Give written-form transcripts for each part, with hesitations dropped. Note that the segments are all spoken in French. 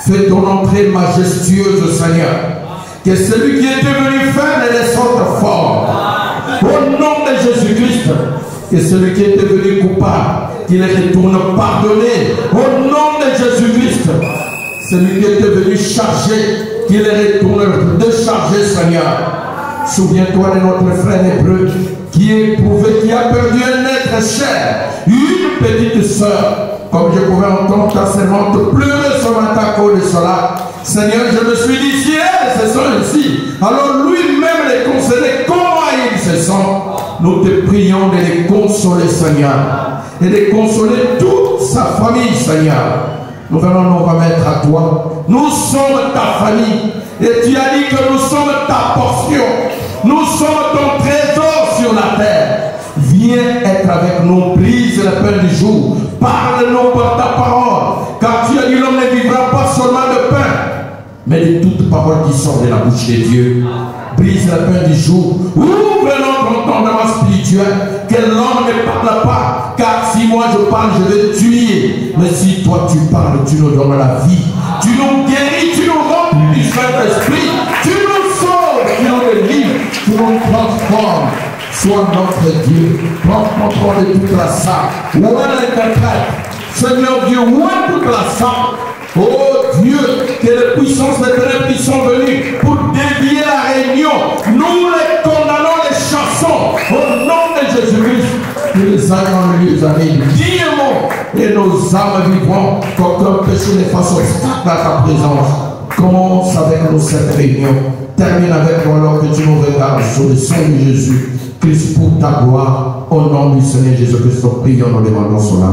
Fais ton entrée majestueuse, Seigneur. Que celui qui est devenu faible les sorte fort. Au nom de Jésus-Christ. Que celui qui est devenu coupable, qu'il retourne pardonné. Au nom de Jésus-Christ. Celui qui est devenu chargé, qu'il retourne déchargé, Seigneur. Souviens-toi de notre frère hébreu qui est éprouvé, qui a perdu un être cher, une petite soeur. Comme je pouvais entendre ta servante pleurer ce matin à cause de cela. Seigneur, je me suis dit, si elle se sent ainsi, alors lui-même les consoler, comment il se sent. Nous te prions de les consoler, Seigneur, et de consoler toute sa famille, Seigneur. Nous allons nous remettre à toi. Nous sommes ta famille, et tu as dit que nous sommes ta portion. Nous sommes ton trésor sur la terre. Viens être avec nous, brise le pain du jour. Parle-nous par ta parole. Car tu as dit l'homme ne vivra pas seulement de pain, mais de toute parole qui sort de la bouche de Dieu. Brise le pain du jour. Ouvre notre entendement spirituel. Que l'homme ne parle pas. Car si moi je parle, je vais tuer. Mais si toi tu parles, tu nous donnes la vie. Tu nous guéris, tu nous remplis du Saint-Esprit. Tu nous sauves, tu nous délivres, tu nous transformes. Sois notre Dieu, prends contrôle de toute la salle. Où est l'interprète? Seigneur Dieu, où est toute la salle? Oh Dieu, que les puissances des ténèbres qui sont venues pour dévier la réunion, nous les condamnons, les chassons au nom de Jésus-Christ. Que les âmes les amis, dignement, et nos âmes vivront, qu'aucun péché ne fasse obstacle à ta présence. Commence avec nous cette réunion. Termine avec nous alors que tu nous regardes sur le sang de Jésus. Christ pour ta gloire, au nom du Seigneur Jésus-Christ, nous prions, nous demandons cela.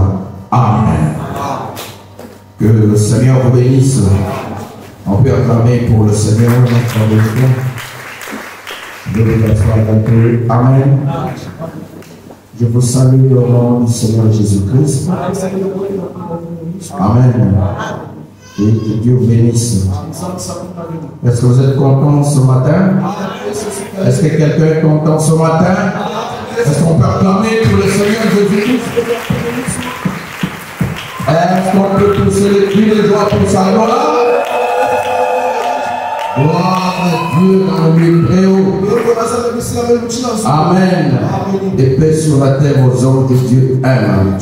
Amen. Que le Seigneur vous bénisse. On peut acclamer pour le Seigneur notre Dieu. Je vous remercie. Amen. Je vous salue au nom du Seigneur Jésus-Christ. Amen. Et que Dieu vous bénisse. Est-ce que vous êtes content ce matin? Est-ce que quelqu'un est content ce matin? Est-ce qu'on peut acclamer pour le Seigneur Jésus-Christ? Est-ce qu'on peut pousser les cris de joie pour sa gloire? Gloire à Dieu dans le milieu très haut. Amen. Et paix sur la terre aux hommes que Dieu aime.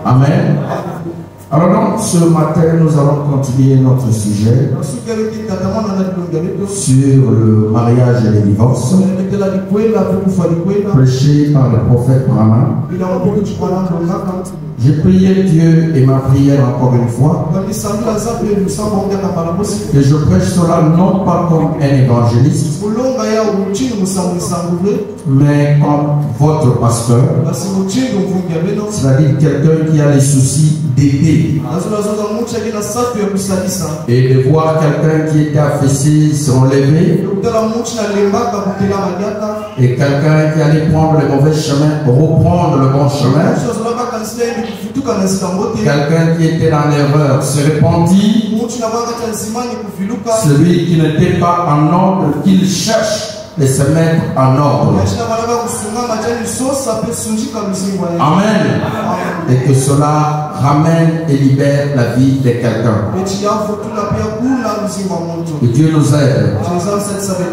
Amen. Alors donc, ce matin, nous allons continuer notre sujet sur le mariage et les divorces, prêché par le prophète Brahman. J'ai prié Dieu et ma prière encore une fois que je prêche cela non pas comme un évangéliste, mais comme votre pasteur, c'est-à-dire quelqu'un qui a les soucis d'aider et de voir quelqu'un qui était affaissé se relever et quelqu'un qui allait prendre le mauvais chemin reprendre le bon chemin. Quelqu'un qui était dans l'erreur se repentit. Celui qui n'était pas en ordre, qu'il cherche de se mettre en ordre. Amen. Et que cela ramène et libère la vie de quelqu'un. Que Dieu nous aide.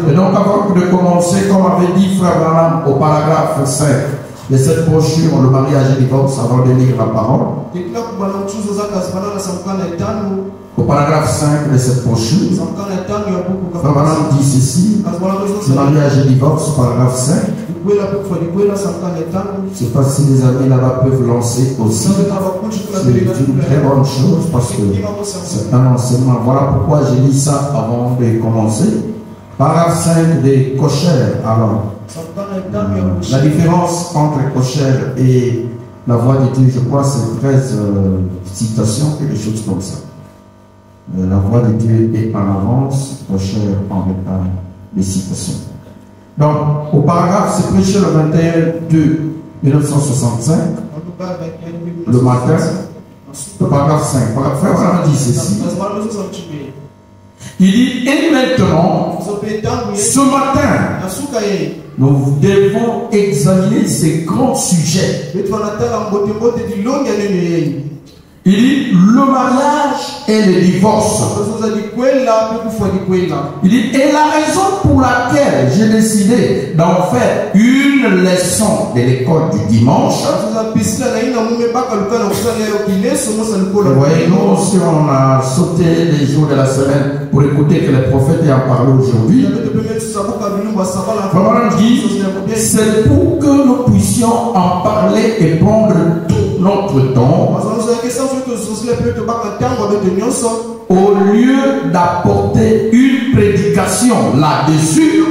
Et donc avant de commencer, comme avait dit Frère Branham au paragraphe 5 de cette brochure, le mariage et divorce, avant de lire la parole. Au paragraphe 5 de cette brochure, Frère Branham dit ceci, le mariage et divorce, paragraphe 5. Je ne sais pas si les amis là-bas peuvent lancer aussi. C'est une très bonne chose parce que c'est un enseignement. Voilà pourquoi j'ai dit ça avant de commencer. Paragraphe 5 des cochères. Alors, la différence entre cochère et la voix de Dieu, je crois, c'est 13 citations, quelque chose comme ça. La voix de Dieu est en avance, cochère en retard, des citations. Donc, au paragraphe, c'est prêché le 21-2 1965, le matin, le paragraphe 5. Frère Branham dit ceci. Il dit, et maintenant, ce matin, nous devons examiner ces grands sujets. Il dit, le mariage et le divorce. Il dit, et la raison pour laquelle j'ai décidé d'en faire une leçon de l'école du dimanche. Vous voyez, nous aussi on a sauté les jours de la semaine pour écouter que le prophète ait en parlé aujourd'hui. Vraiment dit, c'est pour que nous puissions en parler et prendre tout notre temps au lieu d'apporter une prédication là-dessus.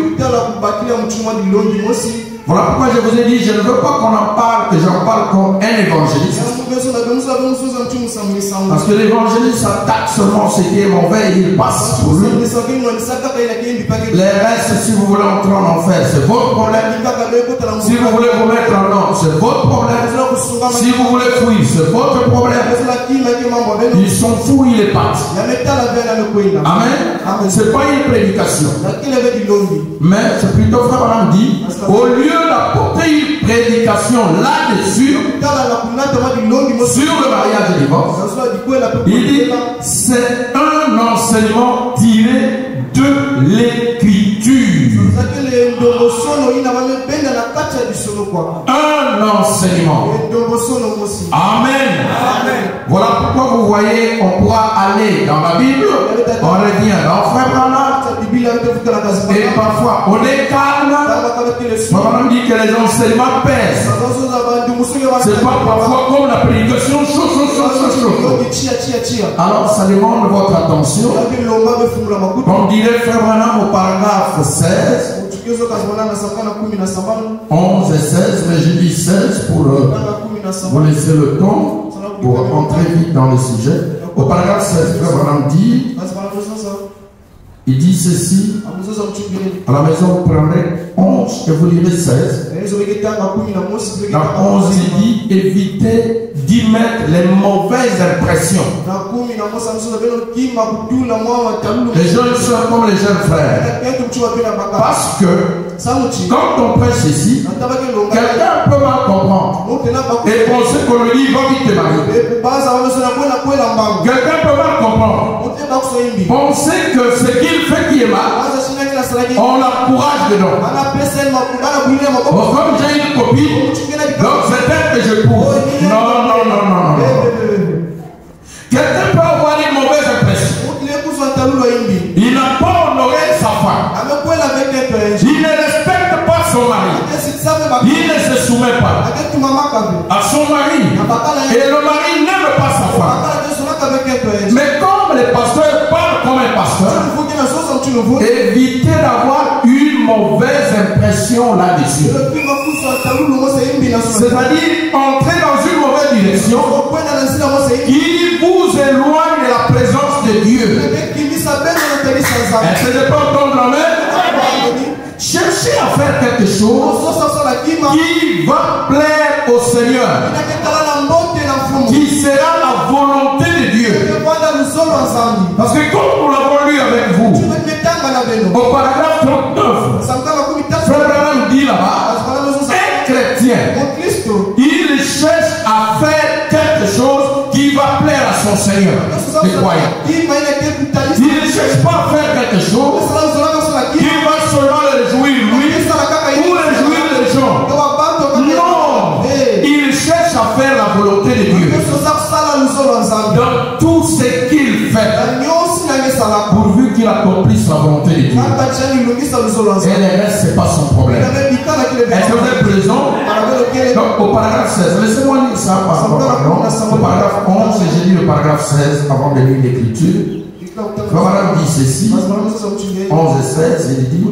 Voilà pourquoi je vous ai dit, je ne veux pas qu'on en parle, que j'en parle comme un évangéliste. Parce que l'évangéliste attaque seulement ce qui est mauvais et il passe pour lui. Les restes, si vous voulez entrer en enfer, c'est votre problème. Si vous voulez vous mettre en ordre, c'est votre problème. Si vous voulez fuir, c'est votre problème. Ils sont fous, ils les partent. Amen. C'est pas une prédication. Mais c'est plutôt frère Abraham dit, au lieu d'apporter une prédication là-dessus, sur le mariage et le divorce, il dit, c'est un enseignement tiré de l'écriture. Un enseignement. Amen. Voilà pourquoi vous voyez, on pourra aller dans la Bible, on revient dans Frère Branham, et parfois on est calme. On dit que les enseignements pèsent. C'est pas parfois comme la prédication Alors ça demande votre attention. On dirait Frère Branham au paragraphe 16. 11 et 16, mais je dis 16 pour vous laisser le temps pour entrer vite dans le sujet. Au paragraphe 16, Frère Branham dit, il dit ceci, à la maison vous prendrez 11 et vous lirez 16. Dans 11 il dit, évitez d'y mettre les mauvaises impressions. Les jeunes soeurs comme les jeunes frères. Parce que quand on prêche ceci, quelqu'un peut mal comprendre et penser qu'on lui dit va vite te marier. Quelqu'un peut mal comprendre, penser que ce qu'il fait qui est mal, on l'encourage dedans. Comme j'ai une copine, donc c'est elle que je pousse. Non. Quelqu'un peut avoir une mauvaise impression. Il n'a pas honoré sa femme. Il ne respecte pas son mari. Il ne se soumet pas à son mari. Et le mari n'aime pas sa femme. Mais comme les pasteurs parlent comme un pasteur, évitez d'avoir une mauvaise impression là-dessus. C'est-à-dire entrer dans une mauvaise direction qui vous éloigne de la présence de Dieu. Est-ce que je peux entendre la main? Cherchez à faire quelque chose qui va plaire au Seigneur, qui sera la volonté de Dieu. Parce que comme nous l'avons lu avec vous, au paragraphe 39, Frère Branham dit là-bas, un chrétien, il cherche à faire quelque chose qui va plaire à son Seigneur. Les croyants. Il ne cherche pas à faire quelque chose qui va seulement le réjouir lui ou réjouir les gens. Non, il cherche à faire la volonté de Dieu dans tout ce qu'il fait, pourvu qu'il accomplisse la volonté de Dieu. Et le reste, ce n'est pas son problème. Est-ce que vous êtes présent? Donc, au paragraphe 16, laissez-moi lire ça par rapport au paragraphe 11, et j'ai lu le paragraphe 16 avant de lire l'écriture. Branham dit ceci, 11 et 16, il dit,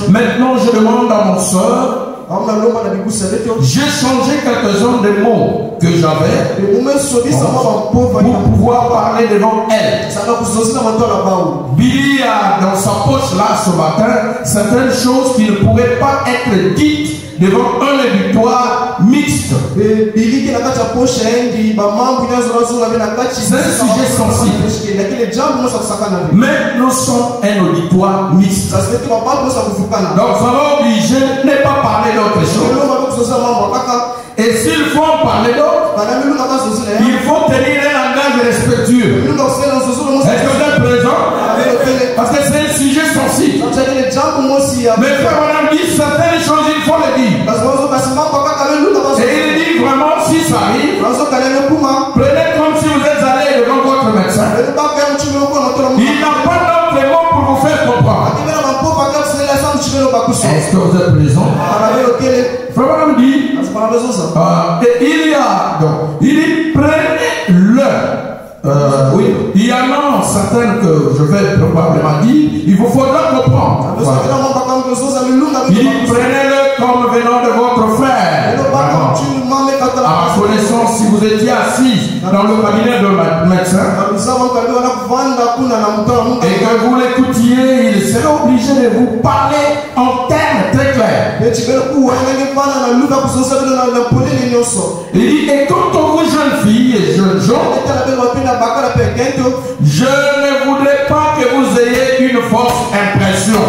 maintenant je demande à mon soeur, j'ai changé quelques-uns des mots que j'avais pour pouvoir parler devant elle. Billy a dans sa poche là ce matin certaines choses qui ne pourraient pas être dites devant un auditoire mixte. C'est un sujet sensible. Mais nous sommes un auditoire mixte. Donc ça va obliger de ne pas parler d'autre chose. Et s'il faut en parler d'autre, il faut tenir un langage respectueux. Mais frère, on a dit certaines choses, il faut le dire. Et il dit vraiment, si ça arrive, prenez comme si vous êtes allé devant votre médecin. Il n'a pas d'autre mot pour vous faire comprendre. Est-ce que vous êtes présent? Frère, on dit, et il y a, donc, il dit, prenez-le. Oui, il y en a certaines que je vais probablement dire, il vous faudra comprendre. Voilà. Il dit, prenez-le comme venant de votre frère. À ma connaissance, si vous étiez assis dans le cabinet de médecin et que vous l'écoutiez, il serait obligé de vous parler en termes très clairs. Il dit, et quant aux jeunes filles et jeunes gens, je ne voudrais pas que vous ayez une fausse impression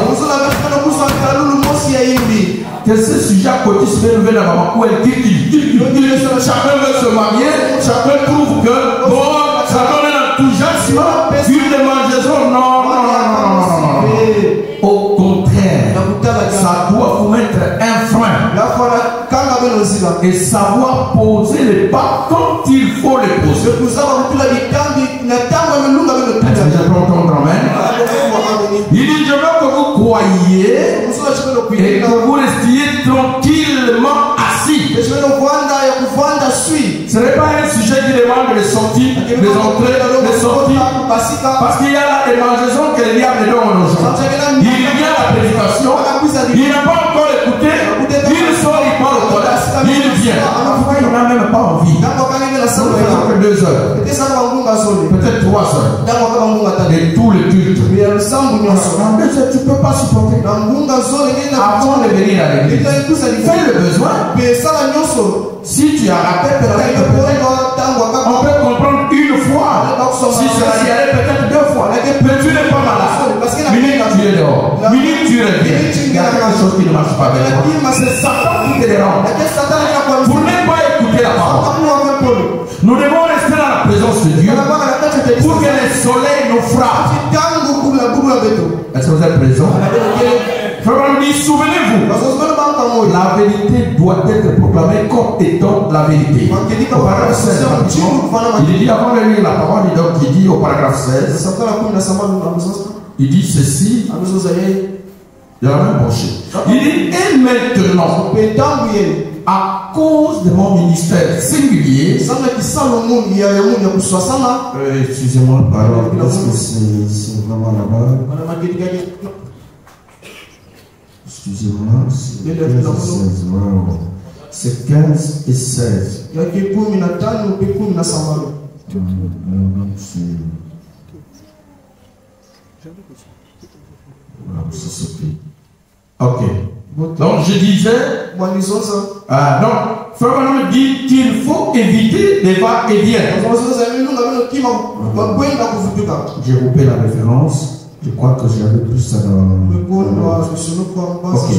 que ce sujet à côté se fait lever dans ma où elle dit chacun veut se marier, chacun trouve que bon, ça donne un enthousiasme, une démangeaison. Non. Au contraire, ça doit vous mettre un frein et savoir poser les pas quand il faut les poser. Il dit, je veux que vous croyiez et que vous restiez tranquillement assis. Ce n'est pas un sujet qui demande les sorties, les entrées, les sorties. Parce qu'il y a la démangeaison que le diable donne aux gens. Il y a la prédication. Il n'a pas encore écouté. Il sort, il parle au collège. Il vient. Parfois, il n'a même pas envie. Que 2 heures. Peut-être 3 heures. Et tout le culte. Tu ne peux pas supporter. Avant de venir à l'église, fais le besoin. Si tu as raté, peut-être on peut comprendre une fois. Si cela y allait, peut-être 2 fois. Mais tu n'es pas malade. Minute tu es dehors. Minute tu reviens. Il y a quelque chose qui ne marche pas avec moi. C'est Satan qui te dérange. Pour ne pas écouter la parole. Nous devons rester dans la présence de Dieu pour que le soleil nous frappe. Est-ce que vous êtes présents? Frère, souvenez-vous, la vérité doit être proclamée comme étant la vérité. Au paragraphe 16, il dit avant de lire la parole, il dit au paragraphe 16, il dit ceci, il y a un penché. Il dit, et maintenant, à cause de mon ministère singulier, excusez-moi, alors, est-ce que c'est vraiment là-bas? Excusez-moi, c'est 15 et 16. Ok. Donc je disais, donc Frère me dit qu'il faut éviter les va-et-vient. J'ai coupé la référence. Je crois que j'avais plus ça dans... Ok.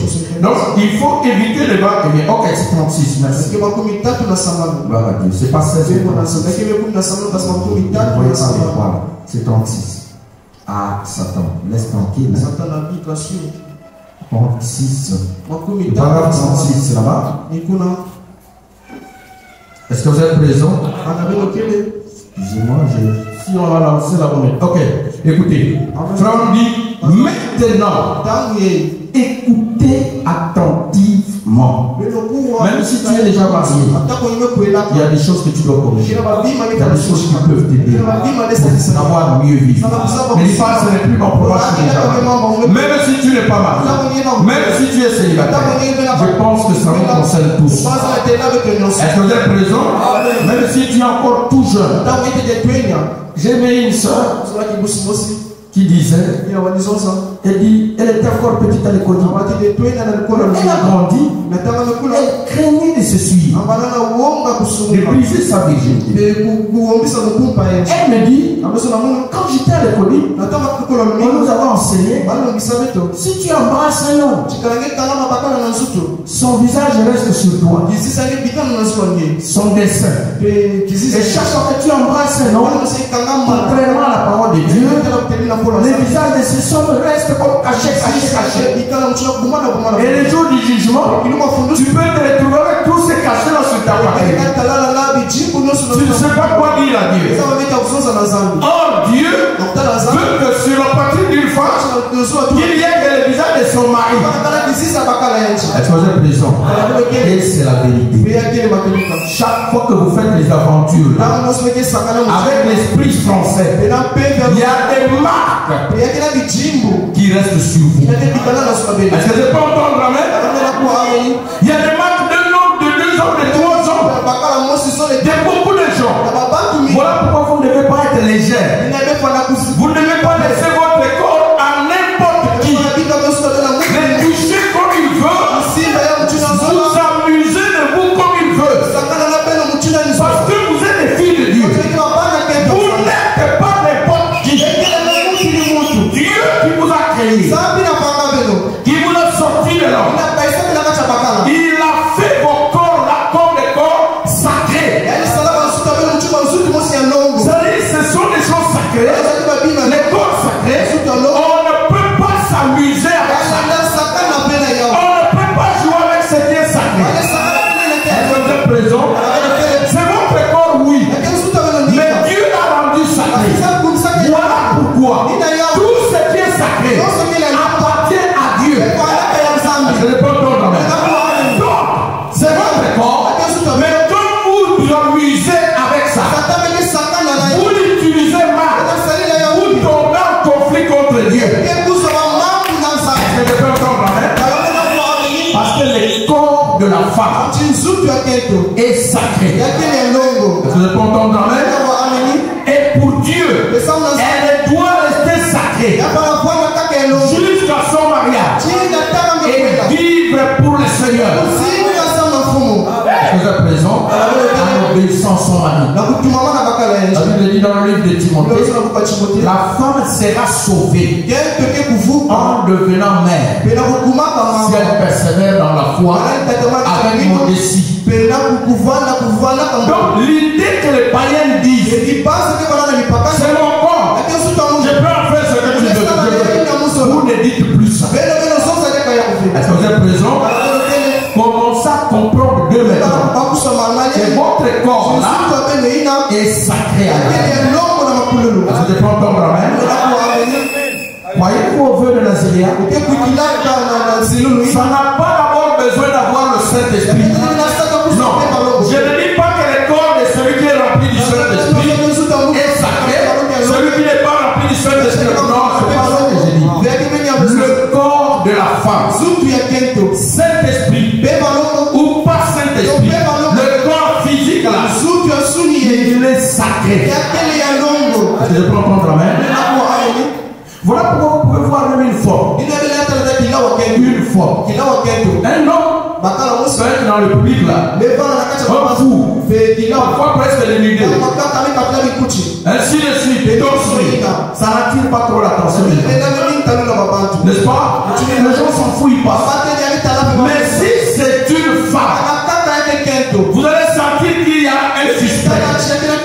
Donc, il faut éviter les va-et-vient. Ok, c'est 36, merci. C'est pas 16. C'est 36. Ah, Satan, laisse tranquille. 36. Le paragraphe 36, c'est là-bas. Est-ce que vous êtes présent? Excusez-moi, si on va lancer la monnaie. Ok, écoutez. Frère dit, maintenant, écoutez attentivement. Même si tu es déjà marié, il y a des choses que tu dois corriger. Il y a des choses qui peuvent t'aider pour savoir mieux vivre. Mais dis pas, ce n'est plus mon problème. Même si tu n'es pas marié, même si tu es célibataire, je pense que ça nous concerne tous. Est-ce que vous êtes présent? Même si tu es encore tout jeune. J'ai vu une soeur qui disait, elle était encore petite à l'école. Elle a grandi, elle craignait de se suivre, de briser sa virginité. Elle me dit, quand j'étais à l'école, on nous avait enseigné, si tu embrasses un homme, son visage reste sur toi, son dessin. Et chaque fois que tu embrasses un homme, contrairement à la parole de Dieu, Les visages de ces hommes restent comme cachés. Et le jour du jugement, tu peux te retrouver avec tous ces cachets là sur ta partie. Tu ne sais pas quoi dire à Dieu. Or, Dieu veut que sur la partie d'une femme, qu'il y ait le visage de son mari. Est-ce que vous êtes présent? Et c'est la vérité. Chaque fois que vous faites les aventures là, avec l'esprit français, il y a des marques qui restent sur vous. Est-ce que je peux entendre amen? Il y a des marques d'un homme, de 2 hommes, de 3 hommes, de beaucoup de gens. Voilà pourquoi vous ne devez pas être léger. Vous ne devez pas laisser votre corps à n'importe qui. Le toucher comme il veut. Vous amusez de vous comme il veut. Parce que vous êtes des filles de Dieu. Vous n'êtes pas n'importe qui. Dieu qui vous a créé, qui vous a sorti de l'homme, il a fait vos corps là comme des corps sacrés. C'est-à-dire, ce sont des choses sacrées. Les corps sacrés, on ne peut pas s'amuser avec ça. On ne peut pas jouer avec ce qui est sacré. Est-ce que vous êtes présent? C'est votre corps, oui. Mais Dieu l'a rendu sacré. Voilà pourquoi tout ce qui est sacré appartient à Dieu. Je ne peux pas entendre. Donc, c'est votre corps. Mais quand vous vous amusez avec ça, vous l'utilisez mal. Vous tombez en conflit contre Dieu. Je ne peux pas entendre. Parce que le corps de la femme est sacré. Je ne peux pas entendre. Et pour Dieu, elle doit rester sacrée jusqu'à son mariage et vivre pour le Seigneur. Vous êtes présent en obéissant son mari. La Bible dit dans le livre de Timothée, la femme sera sauvée en devenant mère si elle persévère dans la foi avec modestie. Donc l'idée que les païens disent, c'est mon corps, je peux en faire ce que tu veux. Vous ne dites plus ça. Est-ce que vous êtes présent? Commencez à comprendre Dieu maintenant. Et votre corps là est sacré à Dieu. Est-ce que je peux entendre amen? Croyez-vous au vœu de Nazaréa? Ça n'a pas d'abord besoin d'avoir le Saint-Esprit. Non, je ne dis pas que le corps de celui qui est rempli du Saint-Esprit est sacré. Celui qui n'est pas rempli du Saint-Esprit, non, c'est pas ça que je dis. Le corps de la femme, Saint-Esprit ou pas Saint-Esprit, le corps physique là, il est sacré. Je peux entendre amen. Voilà pourquoi vous pouvez voir même une forme. Une forme. Un homme peut être dans le public là, un fou, parfois presque dénudé, ainsi de suite, et donc ça n'attire pas trop l'attention des gens. N'est-ce pas? Les gens s'en foutent, ils passent. Mais si c'est une femme, vous allez sentir qu'il y a un suspect.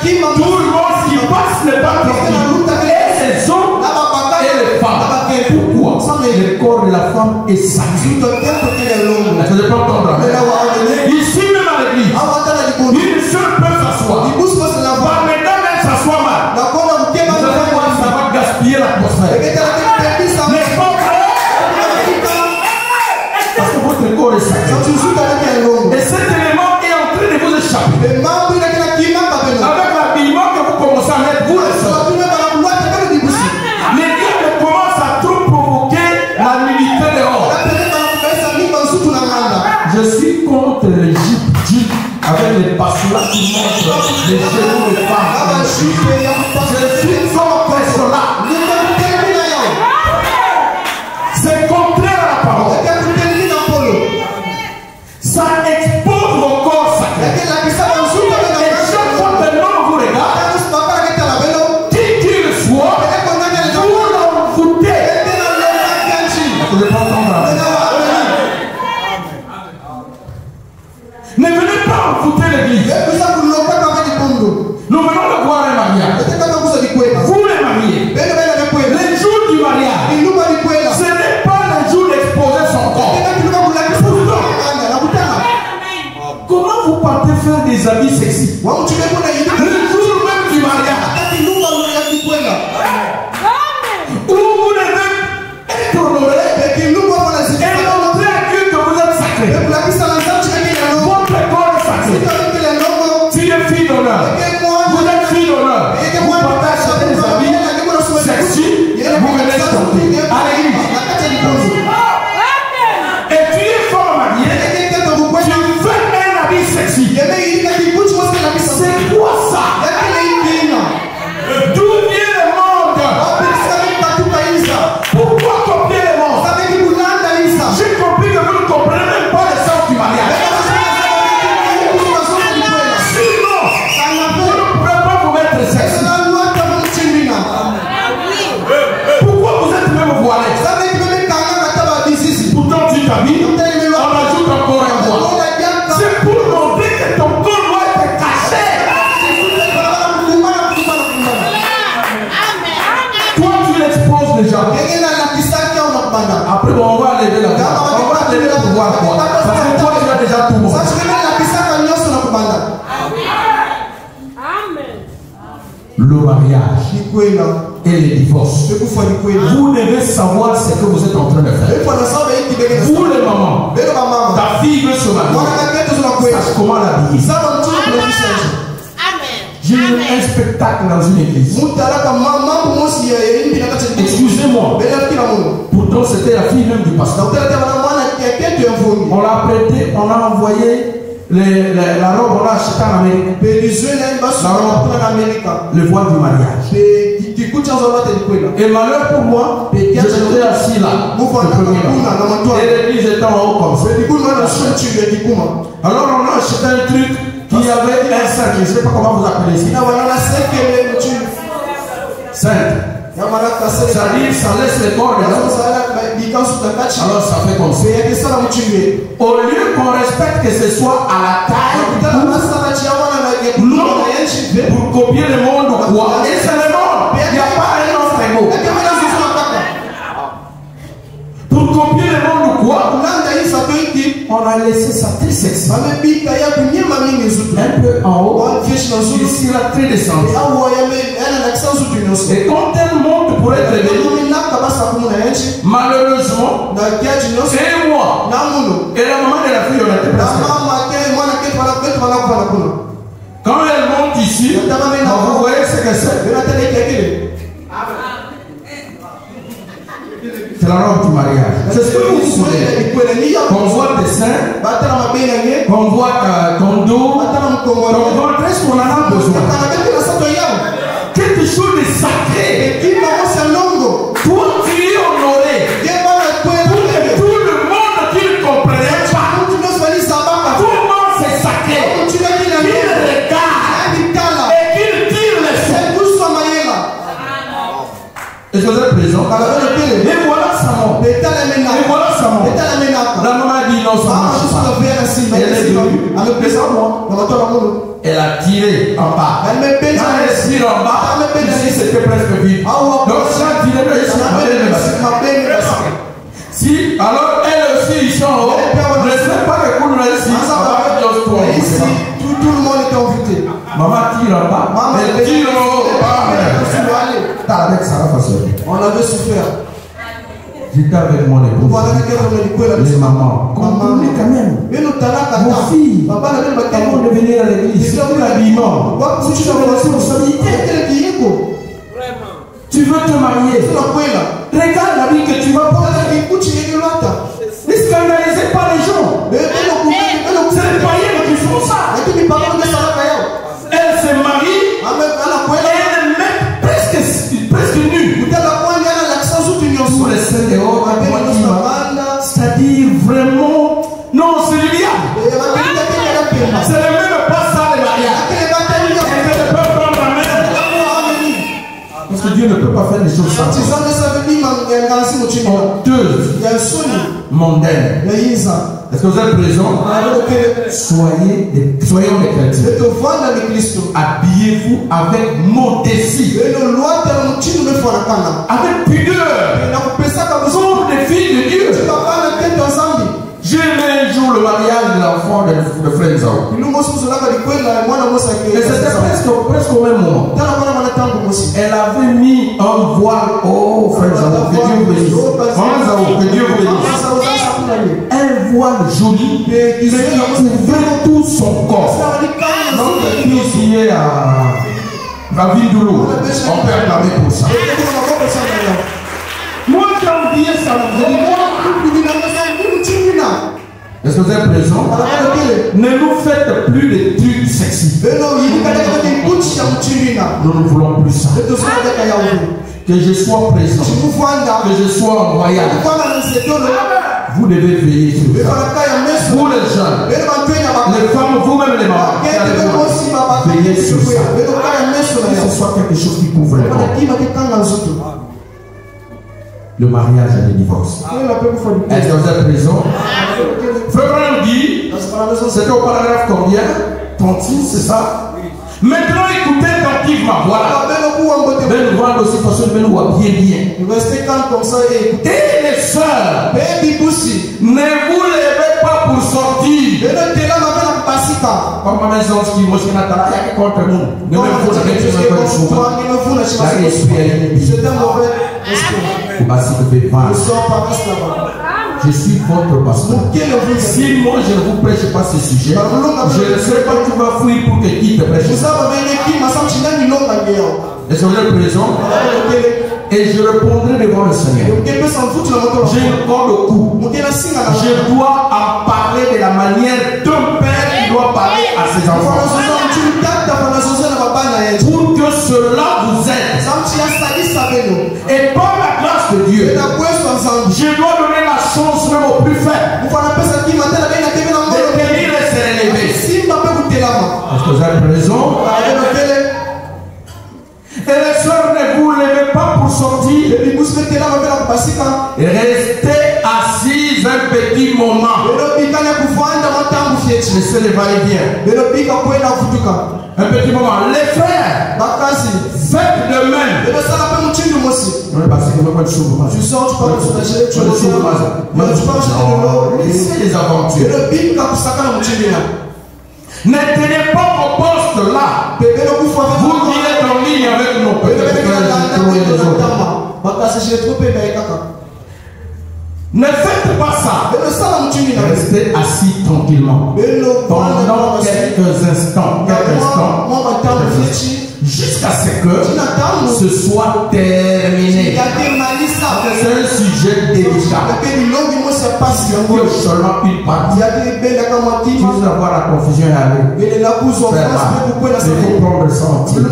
Tout le monde qui passe n'est pas tranquille. Et les hommes et les femmes. Pourquoi? Le corps de la femme est sacré. Je ne peux pas entendre. Ici même à l'église, une seule peut s'asseoir. Par maintenant, elle s'assoit mal. Vous allez voir, ça va gaspiller l'atmosphère. N'est-ce pas? Parce que votre corps est sacré. Et cet élément est en train de vous échapper. Avec l'habillement que vous commencez à mettre, vous le savez. Les diables commencent à trop provoquer la nudité dehors. Je suis contre l'Égypte avec les pasteurs qui montrent les genoux des femmes. Je suis contre cela. C'est contraire à la parole. Ça expose vos corps sacrés. Et chaque fois que l'homme vous regarde, qui le soit, vous l'envoûtez. Vous ne pouvez pas entendre. Ne venez pas envoûter l'église. Nous venons de voir un mariage. déjà. Après, bon, on va lever la voix. On va lever la voix quoi? Parce que toi, tu as déjà tout bon. Le mariage et les divorces. Vous devez savoir ce que vous êtes en train de faire. Vous les mamans, ta fille veut se marier. Sache comment l'habiller. J'ai eu un spectacle dans une église. Excusez-moi. Pourtant c'était la fille même du pasteur. On l'a prêté, on a envoyé la robe, on l'a acheté en Amérique. Le voile du mariage. Et malheur pour moi, j'étais assis là. Et l'église était en haut comme ça. Alors on a acheté un truc qui avait un sac. Je ne sais pas comment vous appelez ça. Sac. Ça dit, ça laisse les corps dedans. Alors ça fait comme ça. Au lieu qu'on respecte que ce soit à la taille, non, pour copier le monde ou quoi. Et c'est le monde. Il n'y a pas un autre mot. Pour copier le monde ou quoi, on a laissé ça très sexy. Un peu en haut, ici là très descendu. Et quand elle monte pour être réveillée, malheureusement, c'est moi. Et la maman de la fille, on était presque. Quand elle monte ici, vous voyez ce que c'est. C'est la robe du mariage. C'est ce que vous voulez. Qu'on voit des seins, qu'on voit ton dos, qu'on voit tout ce qu'on a besoin. Quelque chose de sacré. Toi, tu es honoré. Pour tout le monde qui ne comprenait pas comment c'est sacré. Qu'il regarde et qu'il tire les seins. Est-ce que vous êtes présent? Et voilà ça monte. Et voilà ça monte. La maman a dit non, ça marche pas. Elle est venue. Elle a tiré en bas. Quand elle tire en bas, ici c'était presque vide. Donc si elle tirait ici, si, alors elle aussi ici en haut, ne laissez pas le coup de ici. Tout le monde était invité. Maman tire en bas. Elle tire en haut. Avec Sarah Fassel. On avait souffert. J'étais avec mon épouse. Les mamans. Comprenez quand même. Vos filles. Elles vont devenir à l'église. C'est l'habillement. Si tu as une responsabilité. Tu veux te marier. Regarde la vie que tu vas porter. Ne scandalisez pas les gens. C'est les païens qui font ça. Elle se marie. Et elle met presque nue. Sous les seins dehors, c'est-à-dire vraiment, non, c'est du diable. C'est le même pas ça le mariage. Et que ne peut prendre la main. Parce que Dieu ne peut pas faire des choses sans honteuses, mondaines. Est-ce que vous êtes présents? Soyons des chrétiens. Habillez-vous avec modestie, avec pudeur. Sommes des filles de Dieu. J'ai aimé un jour le mariage de l'enfant de Frère Zao. Et c'était presque au même moment. Elle avait mis un voile au Frère Zao. Que Dieu bénisse. Que Dieu bénisse. Un voile joli qui couvrait tout son corps. Donc il est à Vindoulou. On peut acclamer pour ça. Moi j'ai oublié ça. Est-ce que vous êtes présent? Ne nous faites plus des trucs sexy. Nous ne voulons plus ça. Que je sois présent, que je sois en voyage. Vous devez veiller sur ça. Vous les jeunes, les femmes, vous-même les mamans, veillez sur ça. Que ce soit quelque chose qui couvre le corps. Le mariage et le divorce. Est-ce que vous êtes présent? Frère dit, c'était au paragraphe combien? 36, c'est ça? Maintenant écoutez attentivement. Voilà. Ben nous voir aussi façon de nous habiller bien. Restez calme comme ça et écoutez. Et les sœurs, Baby Boussi. ne vous levez pas pour sortir. Comme ma maison qui moi je n'attends rien contre nous. Ne me faut jamais que je me fasse souvent. La respect. C'est un mauvais respect. Parce que je Je sors par là-bas. je suis votre pasteur. Si moi je ne vous prêche pas ce sujet, je ne sais pas que tu vas fuir pour que qui te prêche. Est-ce que vous êtes présent? Et je répondrai devant le Seigneur. J'ai encore le coup. Je dois en parler de la manière d'un père qui doit parler à ses enfants. Pour que cela vous aide. Et par la grâce de Dieu, je dois donner la chance même aux plus faibles de venir et se relever. Est-ce que vous avez raison? Et les sœurs, ne vous levez pas pour sortir. Restez assises un petit moment. Laissez les va-et-vient. Un petit moment. Les frères, faites de même. Tu sors, tu parles Laissez les aventures. Ne tenez pas au poste là. Vous qui êtes en ligne avec nous. Ne faites pas ça. Restez assis tranquillement. Pendant quelques instants. Jusqu'à ce que ce soit terminé. C'est un sujet délicat. Parce que seulement une partie. Si vous avez la confusion et aller. Il faut prendre le sentiment.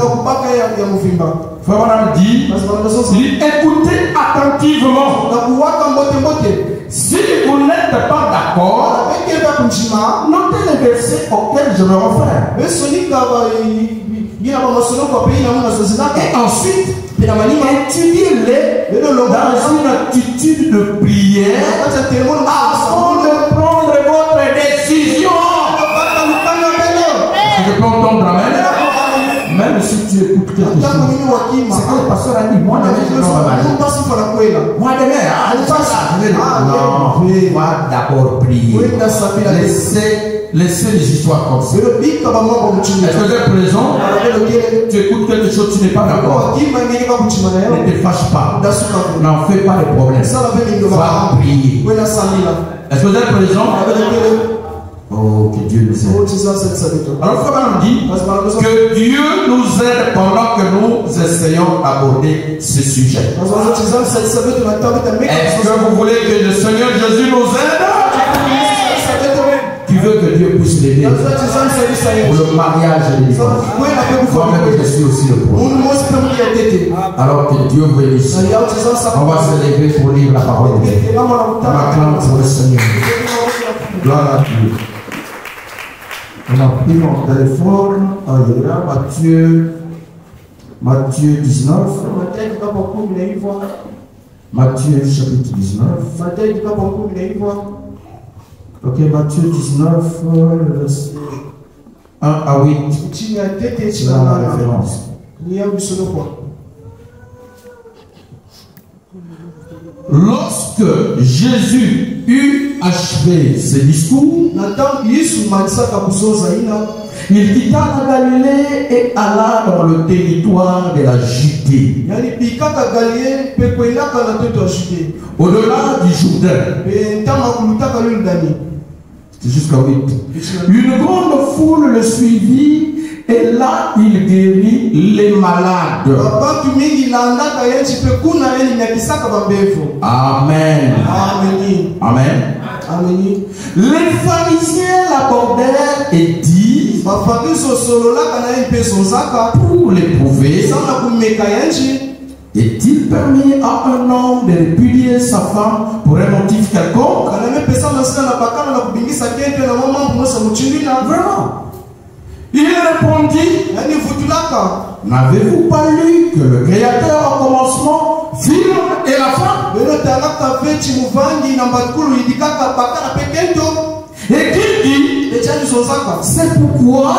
Frère Madame dit, écoutez attentivement. Si vous n'êtes pas d'accord, notez les versets auxquels je me réfère. Et ensuite, étudiez-les dans une attitude de prière avant de prendre votre décision. Je peux entendre amen. Même si tu écoutes quelque chose, c'est quand le pasteur a dit, moi demain je vais dans ma vie. Moi demain, non, moi d'abord prier. Laissez les histoires comme ça. Est-ce que tu es présent? Tu écoutes quelque chose, tu n'es pas d'accord. Ne te fâche pas. N'en fais pas de problème. Va prier. Est-ce que vous êtes présent? Oh, que Dieu nous aide. Alors, frère nous dit que Dieu nous aide pendant que nous essayons d'aborder ce sujet. Est-ce que vous voulez que le Seigneur Jésus nous aide? Tu veux que Dieu puisse l'aider pour le mariage de l'Église. Moi-même, je suis aussi le premier. Alors que Dieu bénisse. On va se lever pour lire la parole de Dieu. On acclame pour le Seigneur. Gloire à Dieu. On a pris mon téléphone. Matthieu 19. Matthieu chapitre 19. Ok, Matthieu 19, verset 1 à 8. C'est la référence. Lorsque Jésus eut achevé ses discours, il quitta la Galilée et alla dans le territoire de la Judée, au-delà du Jourdain. Jusqu'à 8. Une grande foule le suivit et là il guérit les malades. Amen. Amen. Les pharisiens l'abordèrent et disent, pour l'éprouver, est-il permis à un homme de répudier sa femme pour un motif quelconque? Vraiment. Il répondit, n'avez-vous pas lu que le Créateur au commencement fit l'homme et la femme? Et qu'il dit, c'est pourquoi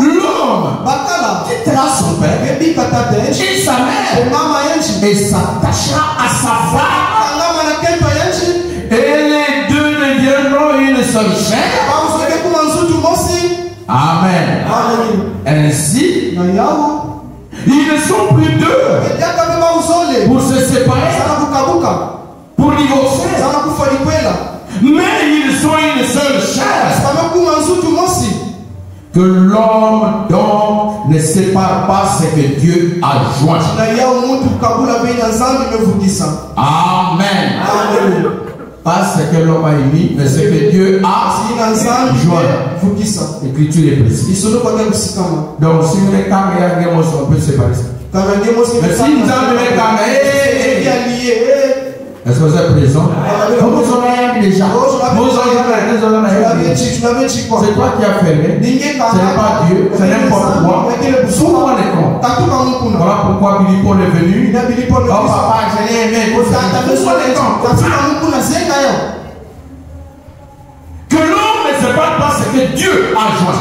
l'homme quittera son père et sa mère et s'attachera à sa femme. Et les deux deviendront une seule chair. Amen. Ainsi, ils ne sont plus deux pour se séparer, pour divorcer. Mais ils sont une seule chair. Que l'homme donc ne sépare pas ce que Dieu a joint. Amen. Pas ce que l'homme a émis, mais ce que Dieu a joint. L'écriture est précise. Donc si vous êtes carré, on peut séparer ça. Mais si nous avons est-ce que vous êtes présent? Vous en avez déjà. C'est toi qui as fermé. Ce n'est pas Dieu, c'est n'importe quoi. Souvent les cons. Voilà pourquoi Billy Paul est venu. Oh papa, je l'ai aimé. Que l'homme ne sépare pas ce que Dieu a joint.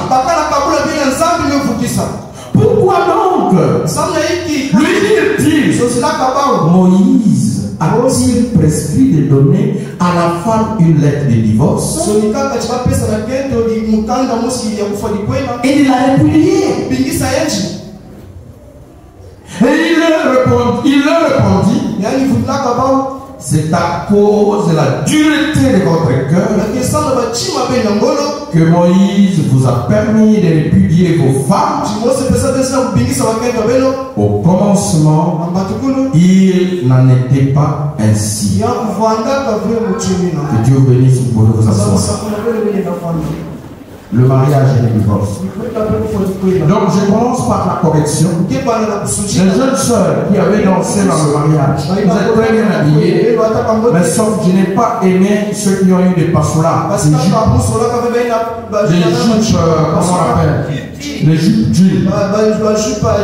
Pourquoi donc lui dit-il Moïse a-t-il prescrit de donner à la femme une lettre de divorce? Et il l'a répudié. Et il leur répondit c'est à cause de la dureté de votre cœur que Moïse vous a permis de répudier vos femmes. Au commencement, il n'en était pas ainsi. Que Dieu bénisse pour vous asseoir. Le mariage et le divorce. Donc je commence par la correction. Les jeunes sœurs qui avaient dansé dans le mariage, vous êtes très bien habillés, mais sauf que je n'ai pas aimé ceux qui ont eu des passolas. Les jupes, comment on appelle? Les jupes jeans.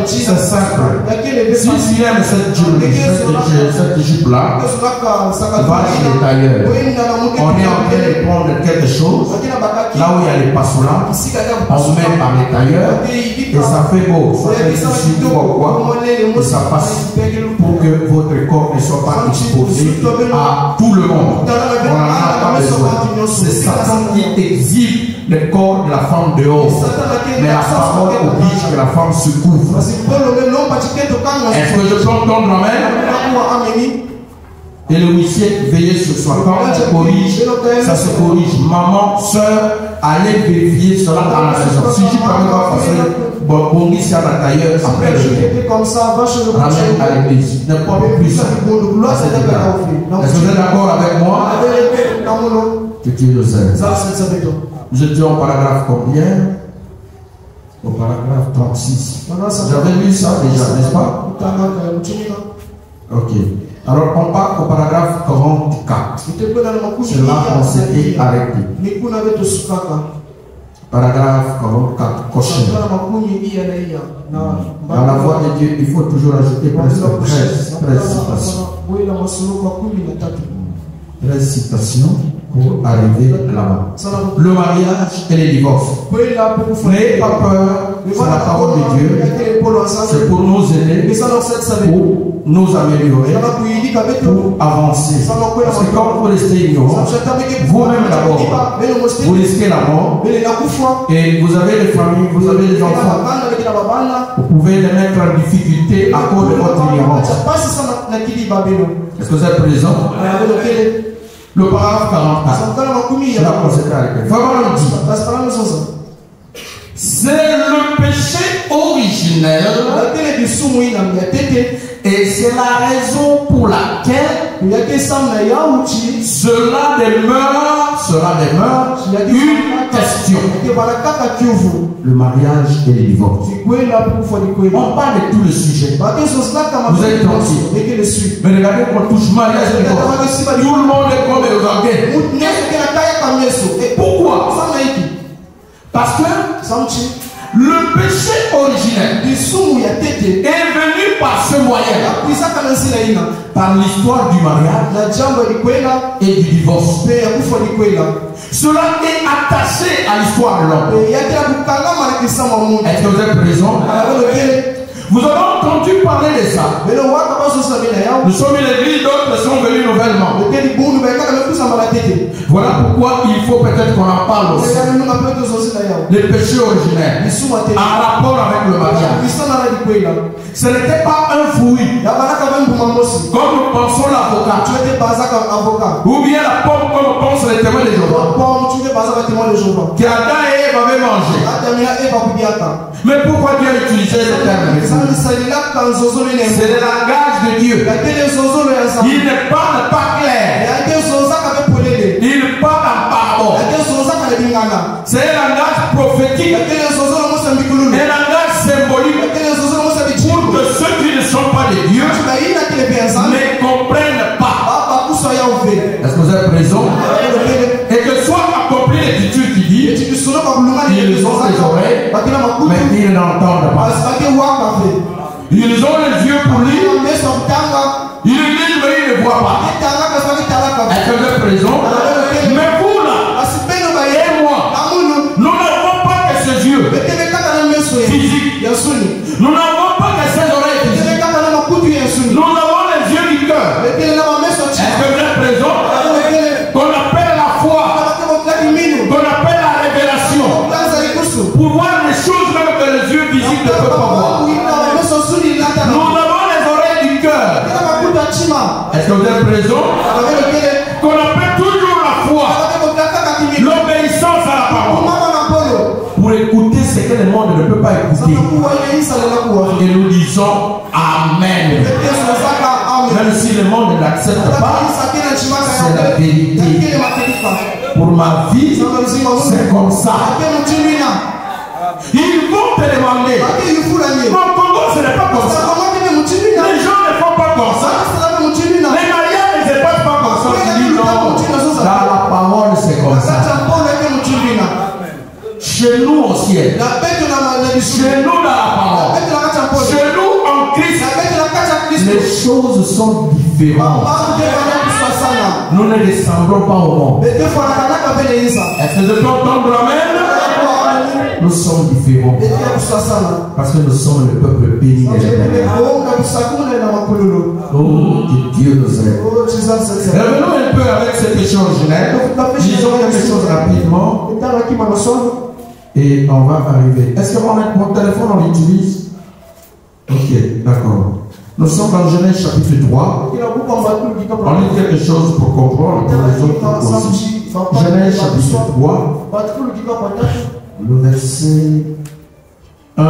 C'est simple. Si tu aimes cette jupe-là, va chez les tailleurs. On est en train de prendre quelque chose, là où il y a les passolas. On met par les tailleurs et ça fait beau, ça fait ici quoi, et ça passe pour que votre corps ne soit pas exposé à tout le monde. On n'en a pas besoin. C'est Satan qui exhibe le corps de la femme dehors, mais la parole oblige que la femme se couvre. Est-ce que je peux entendre amen? Et le huissier veillez ce soir. Quand on corrige, ça se corrige. Maman, soeur, allez vérifier cela dans la maison. Si je ne peux pas passer, bon, ici à la tailleuse, après je ramène à l'église. Ne pas plus ça. Est-ce que vous êtes d'accord avec moi? Que Dieu le sait. Vous étiez au paragraphe combien? Au paragraphe 36. J'avais lu ça déjà, n'est-ce pas? Ok. Alors on part au paragraphe 44. C'est là qu'on s'était arrêté. Paragraphe 44, coché. Dans la voix de Dieu, il faut toujours ajouter presque 13 citations. 13 citations pour arriver là-bas. Le mariage et les divorces. N'ayez pas peur, c'est la parole de Dieu. C'est pour nous aider, pour nous améliorer, pour avancer. Parce que quand vous restez ignorant, vous-même d'abord, vous risquez la mort. Et vous avez des familles, vous avez des enfants. Vous pouvez les mettre en difficulté à cause de votre ignorance. Est-ce que vous êtes présent? Le paragraphe 44. C'est la conséquence. C'est le péché originel et c'est la raison pour laquelle cela demeure une question. Le mariage et le divorce. On parle de tout le sujet. Vous êtes tranquille. Mais regardez qu'on touche mariage et divorce. Tout le monde est comme les organes. Pourquoi? Parce que Le péché originel est venu par ce moyen, par l'histoire du mariage et du divorce. Cela est attaché à l'histoire de l'homme. Est-ce que vous êtes présent? Vous avez entendu parler de ça. Nous sommes une église, d'autres sont venus nouvellement. Voilà pourquoi il faut peut-être qu'on en parle aussi. Les péchés originels en rapport avec le mariage. Ce n'était pas un fruit comme nous pensons l'avocat, ou bien la pomme comme on pense les témoins de Jéhovah, qu'Adam et Ève avaient mangé. Mais pourquoi Dieu a utilisé ce terme? C'est le langage de Dieu. Il ne parle pas clair. Il parle en parabole. C'est un langage prophétique, un langage symbolique pour que ceux qui ne sont pas de Dieu ne comprennent pas. Est-ce que vous êtes présent? Et que soit accompli l'écriture qui dit, ils ont les oreilles, mais ils n'entendent pas. Ils ont les yeux pour lire, ils lisent mais ils ne voient pas. Est-ce que vous êtes présent? Mais vous là, et moi, nous n'avons pas que ces yeux physiques. Nous n'avons pas que ces oreilles physiques. Nous avons les yeux du cœur. Est-ce que vous êtes présent? Qu'on appelle la foi, qu'on appelle la révélation, pour voir les choses même que les yeux physiques ne peuvent pas voir. Nous avons les oreilles du cœur. Est-ce que vous êtes présent? Qu'on appelle toujours la foi, l'obéissance à la parole, pour écouter ce que le monde ne peut pas écouter. Et nous disons Amen. Même si le monde n'accepte pas, c'est la vérité. Pour ma vie, c'est comme ça. Ils vont te demander. Mon Congo, ce n'est pas comme ça. Les gens ne font pas comme ça. Les mariages ne se passent pas comme ça. Tu dis non. Dans la parole, c'est comme ça. Chez nous au ciel. Chez nous dans la parole. Chez nous en Christ. Les choses sont différentes. Nous ne descendrons pas au monde. Est-ce que je peux entendre amen? Nous sommes différents. Parce que nous sommes le peuple béni de l'Éternel. Oh, que Dieu nous aide. Revenons un peu avec ces péchés originels. Disons quelque chose rapidement. Et on va arriver. Est-ce que mon téléphone on l'utilise? Ok, d'accord. Nous sommes dans Genèse chapitre 3. On lit quelque chose pour comprendre pour les autres aussi. Genèse chapitre 3. Le verset 1 à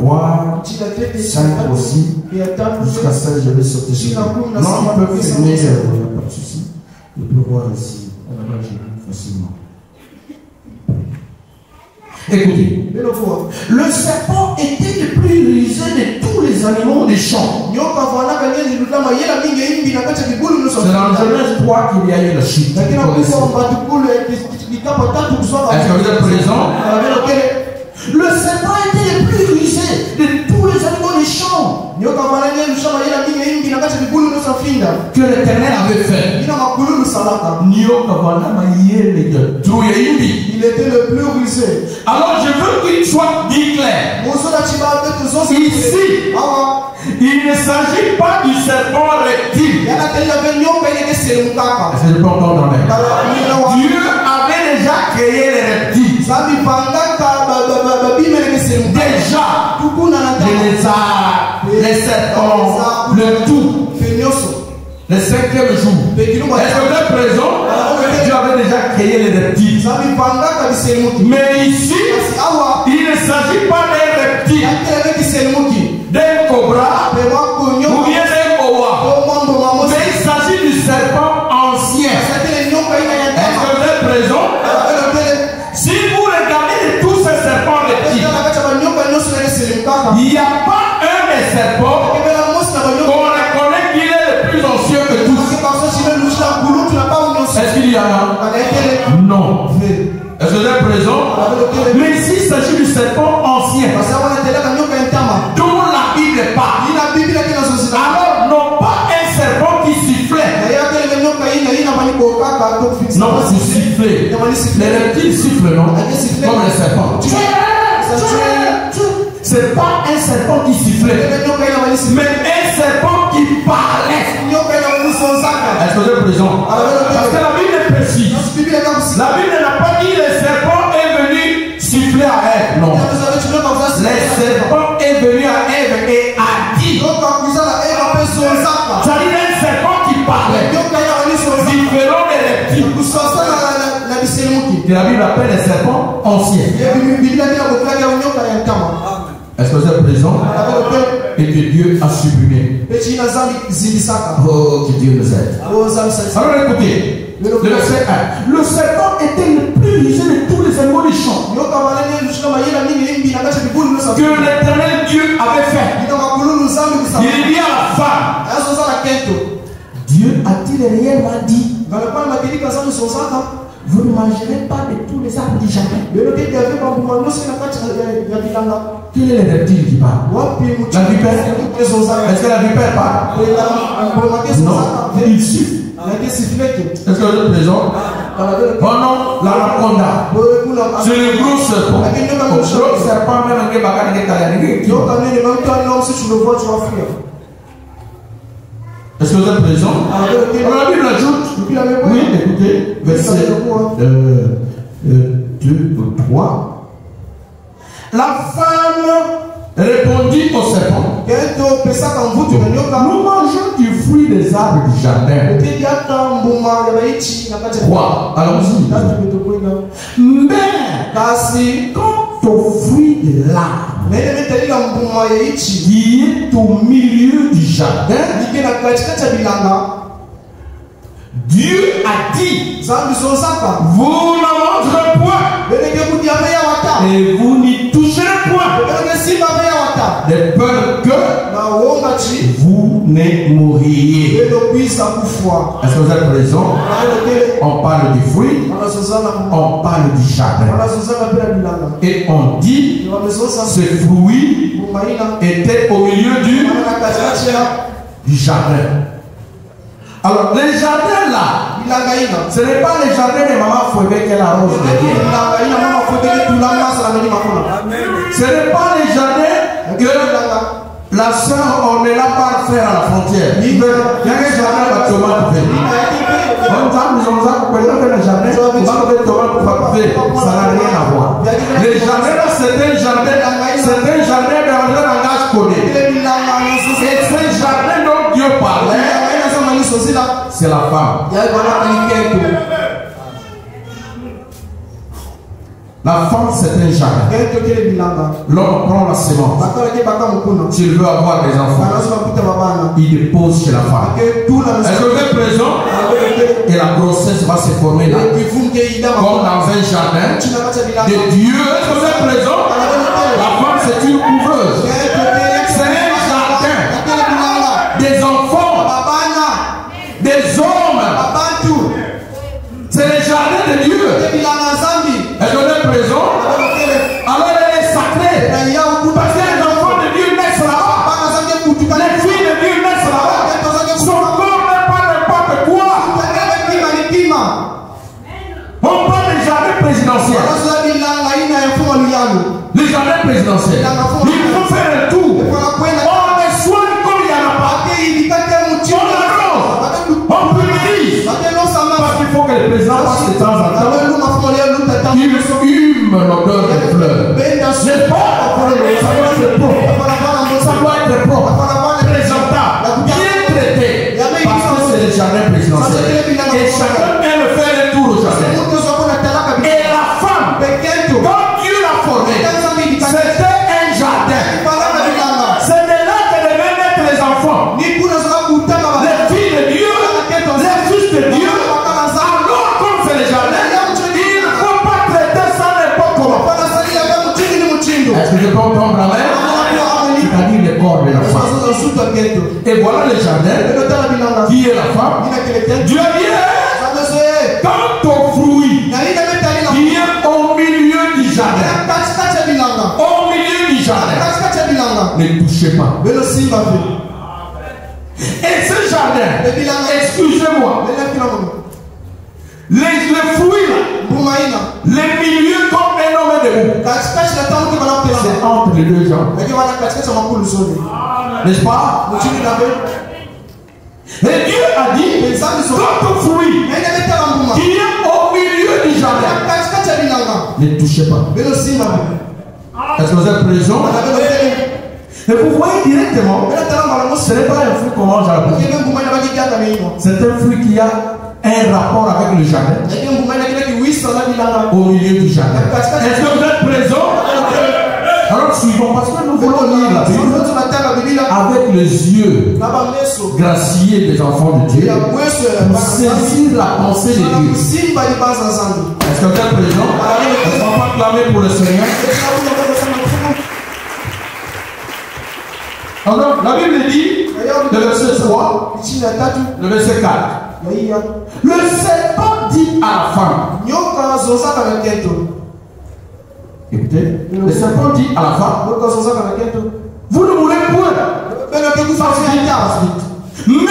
3, 5 aussi, jusqu'à 16, je vais sauter sur non, on peut filmer, il n'y a pas de souci. Je peux voir ici, facilement. Écoutez, le serpent était le plus rusé de tous les animaux des champs. C'est dans Genèse 3 qu'il y a eu le chute. Est-ce que vous êtes présent? Le serpent était le plus rusé de tous les animaux des champs que l'Éternel avait fait. Il était le plus rusé. Alors je veux qu'il soit dit clair. Ici, il ne s'agit pas du serpent reptile. C'est le portant dans l'air. Dieu avait déjà créé les reptiles. Déjà, les lézards, les serpents, le tout. Le 5e jour. Est-ce que vous êtes présent? Dieu avait déjà créé les reptiles. Mais ici, il ne s'agit pas d'un reptile, d'un cobra ou bien d'un boa. Mais il s'agit du serpent ancien. Est-ce que vous êtes présent? Si vous regardez tous ces serpents reptiles, il n'y a pas un des serpents qu'on reconnaît qu'il est le plus ancien que tous. Est-ce qu'il y en a? Non. Est-ce que vous êtes présent. Mais ici, il s'agit du serpent ancien dont la Bible parle. Alors, non pas un serpent qui sifflait. Non, c'est siffler. Les reptiles sifflent, non? Comme les serpents. C'est pas un serpent qui sifflait, mais un serpent qui parlait. Est-ce que vous êtes présent? Parce que la Bible est précise. La Bible n'a pas dit le serpent est venu siffler à Ève. Non. Le serpent est venu à Ève et a dit. C'est-à-dire un serpent qui parlait. Différent des reptiles. Que la Bible appelle les serpents anciens. Est-ce que vous êtes présent? Et que Dieu a supprimé. Oh, que Dieu nous aide. Alors écoutez, le verset 1. Le serpent était le plus rusé de tous les animaux du champ que l'Éternel Dieu avait fait. Il dit à la femme. Dieu a-t-il réellement dit: vous ne mangerez pas de tous les arbres du jardin? Quel est le reptile qui parle? La vipère? Est-ce que la vipère parle? Non, il siffle. Est-ce que vous êtes présent? Oh non, l'anaconda. C'est le gros serpent. Le gros serpent, même un Est-ce que vous êtes présent? Alors la Bible ajoute. Oui, écoutez, verset 2 ou 3. La femme répondit au serpent: nous mangeons du fruit des arbres du jardin. 3. Allons-y. Mais quant au fruit de l'arbre qui est au milieu du jardin, Dieu a dit: vous n'en mangerez point et vous n'y toucherez point, de peur que vous ne mouriez. Est-ce que vous êtes présent? On parle du fruit, on parle du jardin, et on dit ce fruit était au milieu du jardin. Alors, les jardins là, ce n'est pas les jardins de maman Fouébé qu'elle arrose derrière. Ce n'est pas les jardins que la soeur on est là par faire à la frontière. Il y a un jardin de tomates vertes. Ça n'a rien à voir. Les jardins là, c'est un jardin de langage connu. Et ce jardin dont Dieu parlait, c'est la femme. La femme, c'est un jardin. L'homme prend la semence. S'il veut avoir des enfants, il dépose chez la femme. Est-ce que vous êtes présent? Et la grossesse va se former là, comme dans un jardin de Dieu. Est-ce que vous êtes présent? La femme, c'est une couveuse. C'est un jardin des enfants, des hommes. C'est le jardin de Dieu. Est-ce que vous êtes présent? Alors elle est sacrée. Parce que les enfants de Dieu naissent là-bas. Les filles de Dieu naissent là-bas. Son corps n'est pas n'importe quoi. On parle du jardin présidentiel. Le jardin présidentiel. Il faut faire un tour. On les soigne comme il n'y en a pas. On arrose. On publie. Parce qu'il faut que le président passe de temps en temps. Il hume l'odeur des fleurs. N'est pas? Ça doit être propre. Présentable. Bien traité. Parce que c'est le jardin présidentiel. Et chacun aime faire un tour au jardin. Et la femme, quand Dieu l'a formée, c'était un jardin. C'est de là que devaient naître les enfants. Les filles de Dieu, les fils de Dieu. Alors, comme c'est le jardin, il ne faut pas traiter ça n'importe comment. Est-ce que je peux entendre la main? C'est-à-dire le corps de la femme. Et voilà le jardin qui est la femme. Dieu dit: quant au fruit qui est au milieu touchez pas. Et ce jardin, excusez-moi, les fruits là, les milieux comme un homme de vous, c'est entre les deux gens. N'est-ce pas? Et Dieu a dit, votre fruit qui est au milieu du jardin, ne touchez pas. Est-ce que vous êtes présent? Et vous voyez directement, ce n'est pas un fruit qu'on mange à la bouche. C'est un fruit qui a un rapport avec le jardin. Au milieu du jardin. Est-ce que vous êtes présent? Alors suivons, parce que nous voulons lire la Bible avec les yeux graciés des enfants de Dieu pour saisir la pensée de Dieu. Est-ce que vous êtes présent? Est-ce qu'on va clamer pour le Seigneur? Alors, la Bible dit, le verset 3, le verset 4. Le serpent dit à la femme. Écoutez, le serpent dit à la femme, vous ne mourrez point. Mais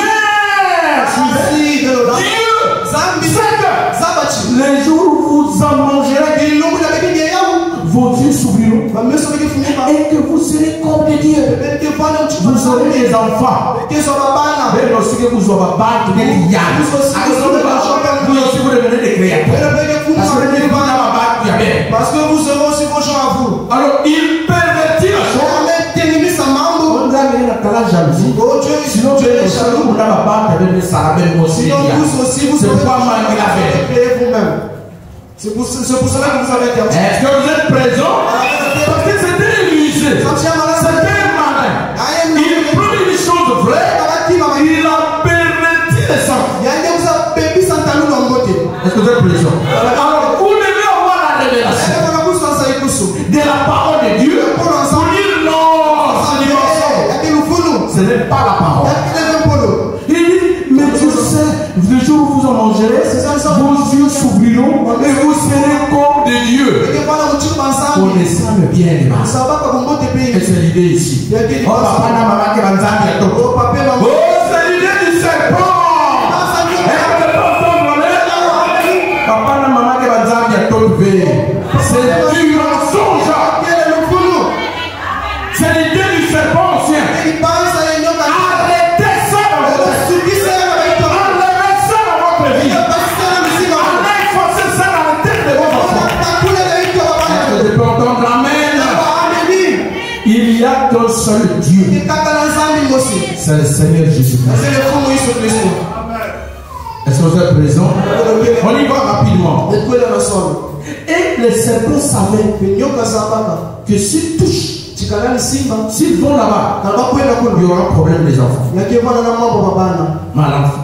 Dieu sait que les jours où vous en mangerez, vos yeux s'ouvriront et que vous serez comme des dieux. Vous serez des enfants. Mais lorsque vous aurez battu des diables, vous aussi vous devenez des créateurs. Parce que vous serez aussi vos gens à vous. Alors il pervertit la chose. Sinon tu es jaloux, vous n'avez pas de c'est pourquoi manquer la paix. C'est pour cela que vous avez dit. Est-ce que vous êtes présent? Parce que c'était Élisée. C'était un malin. Il prend une chose vraie. Il a perverti les sangs. Est-ce que vous êtes présent? Alors vous devez avoir la révélation de la parole de Dieu pour dire non. Ce n'est pas la parole. Il dit, mais tu sais, le jour où vous en mangerez, vos yeux s'ouvriront et vous serez comme des dieux. Connaissant le bien et le mal. Et c'est l'idée ici. Oh, papa, maman, qui va nous amener. Oh, c'est l'idée du serpent. Papa, maman, qui va nous amener. C'est du mensonge. C'est l'idée du serpent ancien. Arrêtez ça dans votre vie. Enlevez ça dans votre vie. Enfoncez ça dans la tête de vos enfants. Est-ce que je peux entendre amen? Il n'y a qu'un seul Dieu. C'est le Seigneur Jésus-Christ. Est-ce que vous êtes présent? On y va rapidement. Et les serpents savaient que s'ils touchent, s'ils vont là-bas, il y aura un problème des enfants. Mais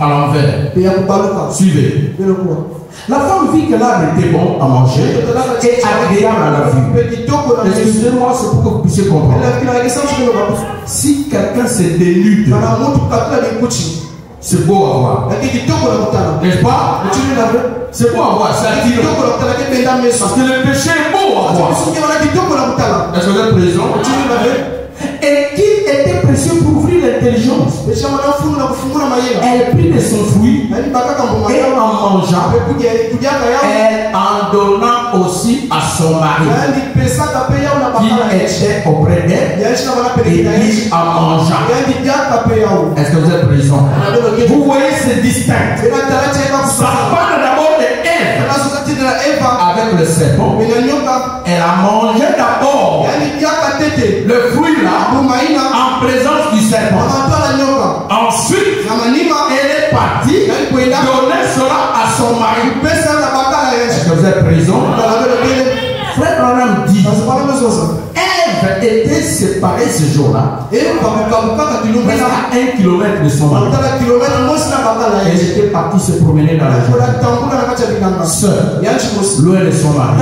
à l'envers. Suivez. La femme vit que l'arbre était bon à manger et agréable à la vue. Excusez-moi, c'est pour que vous puissiez comprendre. Si quelqu'un se dénude, c'est beau à voir. N'est-ce pas? C'est beau à voir. Parce que le péché est beau à voir. Est-ce que vous êtes présent? Et qu'il était précieux pour ouvrir l'intelligence. Elle prit de son fruit et en mangeant, elle en donna aussi à son mari qui était auprès d'elle et lui en mangeant. Est-ce que vous êtes présent? Vous voyez c'est distinct. Ça parle d'abord de Ève avec le serpent. Elle a mangé d'abord le fruit là en présence du serpent. Ensuite, elle est partie donner cela à son mari. Est-ce que vous êtes présent? Frère Branham dit, Ève était séparée ce jour-là. Presque à 1 kilomètre de son mari. Elle était partie se promener dans la journée. Seule, loin de son mari.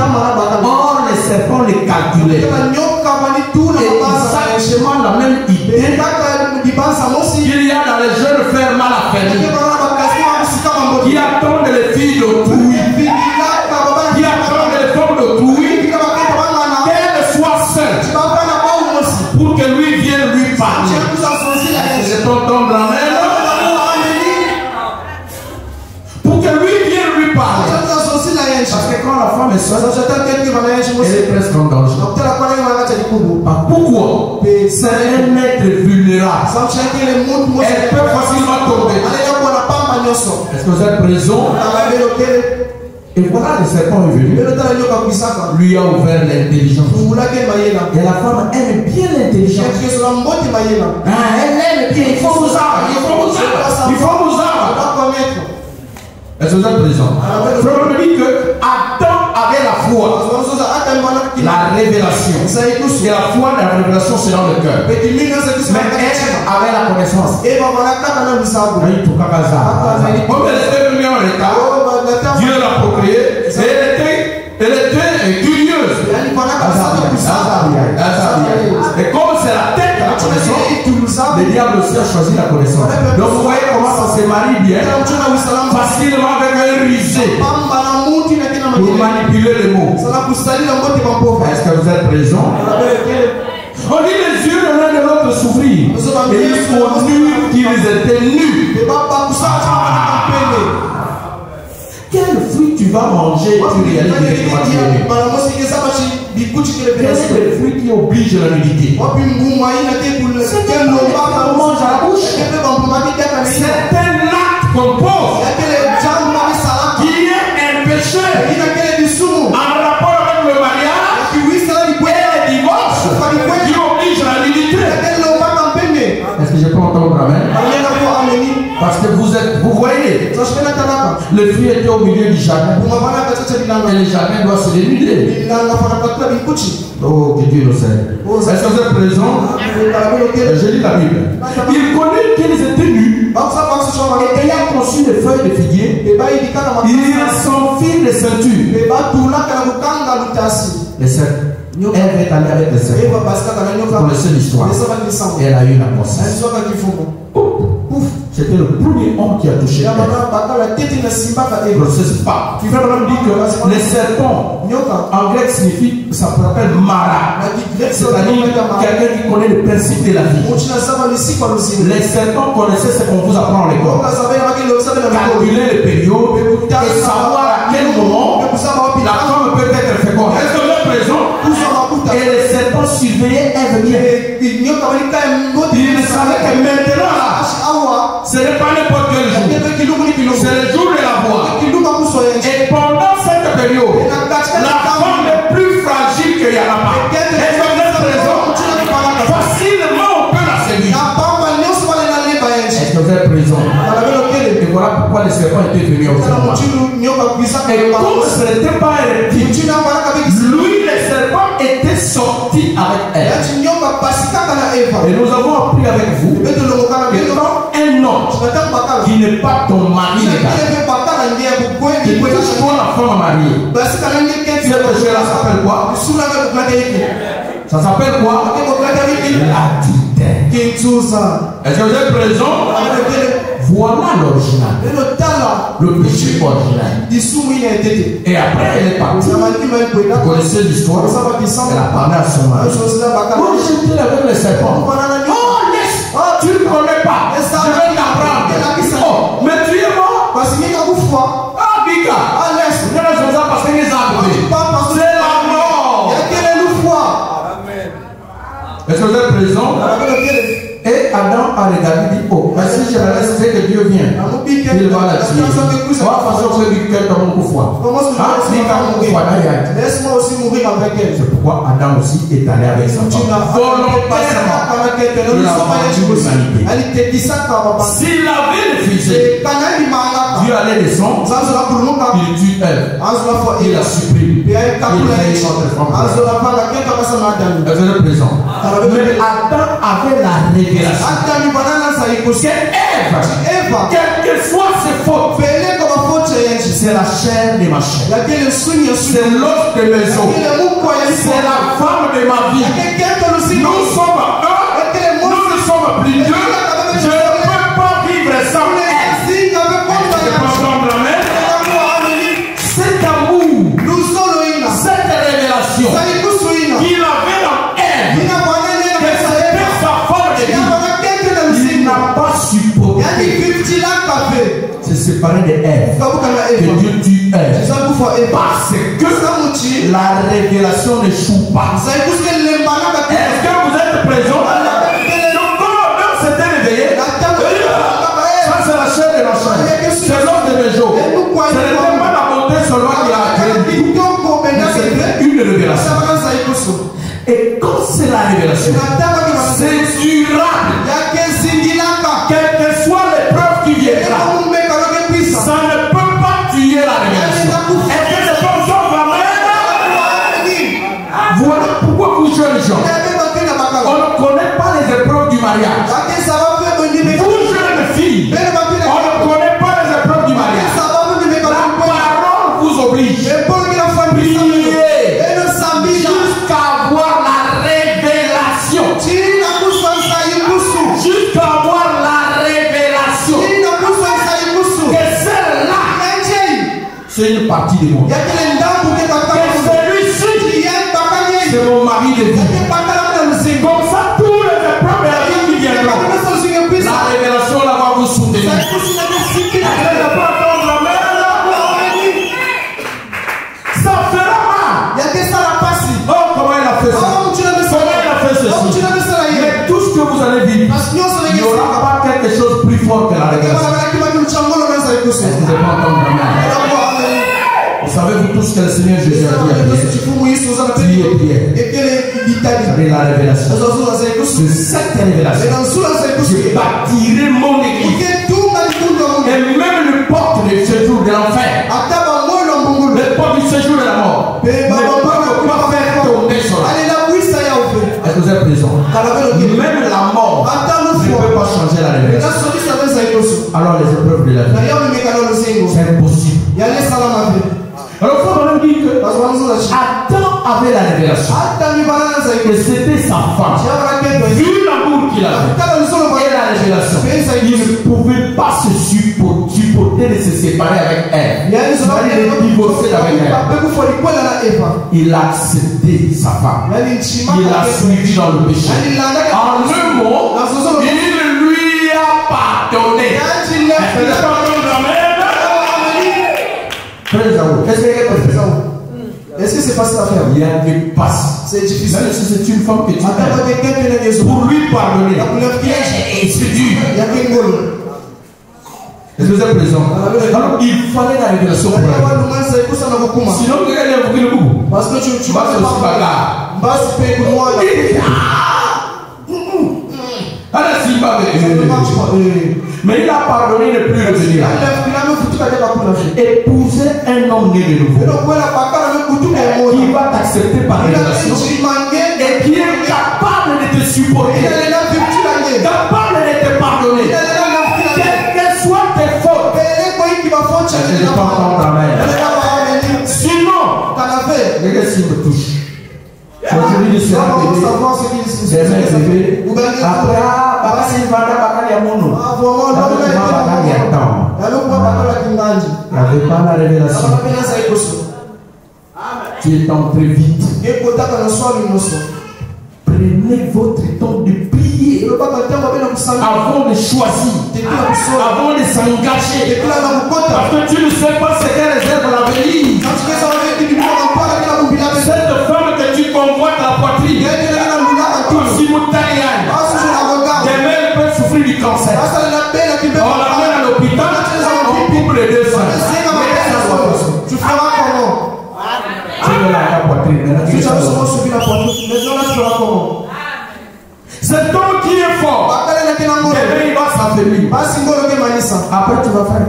Or, les serpents les calculaient. Et exactement la même idée qu'il y a dans les jeunes frères mal affairés qui attendent les filles d'autrui, qui attendent les femmes d'autrui, qu'elles soient seules pour que lui vienne lui parler. femme est seule, elle est presque en danger. Pourquoi? C'est un être vulnérable. Elle peut facilement tomber. Est-ce que vous êtes présent? Et voilà, le serpent est venu. Lui a ouvert l'intelligence. Et la femme aime bien l'intelligence. Elle aime bien. Il faut nous avoir. Il faut nous avoir. Est-ce que vous êtes présent? Frère me dit que Adam avait la foi, la révélation. Et la foi, la révélation, c'est dans le cœur. Mais elle avait la connaissance. Elle était venue en retard. Dieu l'a procréée. Elle était curieuse. Et comme c'est la tête de la connaissance, le diable aussi a choisi la connaissance. Donc vous voyez comment ça se marie bien facilement avec un risé pour manipuler les mots. Est-ce que vous êtes présent? On dit les yeux de l'un de l'autre s'ouvrir. Et ils connurent qu'ils étaient nus. Quel fruit tu vas manger? Tu réalises directement tu es nu. Quel est le fruit qui oblige la nudité? C'est que l'on mange à la bouche. C'est un acte qu'on pose qui est un péché en rapport avec le mariage et le divorce qui oblige la nudité. Est-ce que je peux entendre amen? Parce que vous voyez, le fruit était au milieu du jardin. Et le jardin doit se dénuder. Oh, que Dieu nous aide. Est-ce que vous êtes présent? Je lis la Bible. Il connaît qu'ils étaient nus. Et ayant conçu des feuilles de figuier, ils s'enfilent les ceintures. Les cercles. Elle est allée avec les cercles. Vous connaissez l'histoire. Et elle a eu la grossesse. C'était le premier homme qui a touché elle. Grossesse pas. Tu vas me dire que les serpents en grec signifie, ça s'appelle mara. C'est-à-dire quelqu'un qui connaît le principe de la vie. Les serpents connaissaient ce qu'on vous apprend à l'école. Calculer les périodes et savoir à quel moment la femme peut être féconde. Est-ce que vous êtes présent? Et les serpents surveillaient Ève bien. Ils savaient que maintenant là, ce n'est pas n'importe quel jour. C'est le jour de la voix. Et pendant cette période, la femme est plus fragile qu'il n'y en a pas. Est-ce que vous êtes présent? Facilement on peut la séduire. Est-ce que vous êtes présent? Et voilà pourquoi les serpents étaient venus au serpent. Et comme ce n'était pas un petit, lui, les serpents étaient sortis avec elle. Et nous avons appris avec vous que quand un homme qui n'est pas ton mari légal, qui touche toi la femme mariée, ce péché-là s'appelle quoi? Ça s'appelle quoi? L'adultère. Est-ce que vous êtes présent? Voilà l'original. Le péché original. Et après elle est partie. Vous connaissez l'histoire? Elle a parlé à son mari. Oh, j'étais avec les serpents. Oh, laisse. Tu ne connais pas. Je vais t'apprendre. Oh, mais tu es mort. Ah, Bika. Laisse. Je ne sais pas parce que les arbres. C'est la mort. Est-ce que vous êtes présent? Et Adam a regardé et dit, oh, mais si je la laisse, c'est que Dieu vient. Il va la tuer. Laisse-moi aussi mourir avec elle. C'est pourquoi Adam aussi est allé avec sa femme. Volontairement. S'il avait refusé, Dieu allait descendre. Il tue elle. Il la supprime. Il fait une autre femme. Elle est présente. Mais Adam avait la révélation. Que Ève, quelle que soit ses fautes, c'est la chair de ma chair. C'est l'os de mes os. C'est la femme de ma vie. Nous sommes un. Nous ne sommes plus deux. Je ne peux pas vivre sans elle. Cet amour, cette révélation qu'il avait dans elle, que c'était sa femme de vie, il n'a pas supporté se séparer de Ève, que Dieu tue Ève, parce que la révélation n'échoue pas. Est-ce que vous êtes présent? Donc, quand l'homme s'était réveillé, ça c'est la chair de la chair. C'est l'homme de mes jours. Ce n'était pas la bonté seulement qui a créé, mais c'était une révélation. Et quand c'est la révélation, c'est durable. Quelle que soit l'épreuve qui viendra, ça ne peut pas tuer la révélation. Est-ce que c'est comme ça qu'on va mettre? Voilà pourquoi vous jeunes gens, on ne connaît pas les épreuves du mariage. Vous jeunes filles, on ne connaît pas les épreuves du mariage. La parole vous oblige. Priez jusqu'à avoir la révélation. Jusqu'à avoir la révélation. Que celle-là, c'est une partie de moi. Que celui-ci, c'est mon mari de vie. Comme ça, tous les épreuves de la vie qui viendront, la révélation là va vous soutenir. Ça fera mal. Oh, comment elle a fait ça? Comment elle a fait ceci? Mais tout ce que vous allez vivre, il n'y aura pas quelque chose de plus fort que la révélation. Est-ce que vous n'avez pas entendu la main? Vous savez vous tous que le Seigneur Jésus a dit à Pierre, priez. C'est la révélation. C'est cette révélation. Je bâtirai mon église. Et même le porte de séjour de l'enfer, le porte du séjour de la mort, ne peut pas faire tomber sur la. Est-ce que vous êtes présent? Même la mort ne peut pas changer la révélation. Alors les épreuves de la vie, c'est impossible. Alors il faut même dire que Adam avait la révélation. Et c'était sa femme. Vu l'amour qu'il avait et la révélation, il ne pouvait pas se supporter de se séparer avec elle. Il fallait divorcer avec elle. Il a accepté sa femme. Il l'a suivi dans le péché. En un mot, il lui a pardonné. Est-ce que c'est facile à faire? Il y a des passes. C'est difficile. Même si c'est une femme que tu aimes, pour lui pardonner, c'est dur. Est-ce que vous êtes présent? Alors il fallait la révélation pour elle. Sinon vous allez invoquer le bout. Parce que tu vas se bagarre. Mais il a pardonné de plus revenir. Épouser un homme né de nouveau qui va t'accepter par révélation et qui est capable de te supporter, capable de te pardonner, quelles que soient tes fautes. Je ne peux pas entendre la main. Sinon, regarde s'il me touche. Aujourd'hui, je serai bébé. Après, il n'y avait pas la révélation. Tu es entré vite. Prenez votre temps de prier avant de choisir, avant de s'engager. Parce que tu ne sais pas ce qu'elle réserve l'avenir. Cette femme que tu convoites la poitrine, demain elle peut souffrir du cancer. On l'amène à l'hôpital, on coupe les deux seins. Tu feras comment? Tu veux la poitrine. Cet homme qui est fort, demain il va s'affaiblir. Après tu vas faire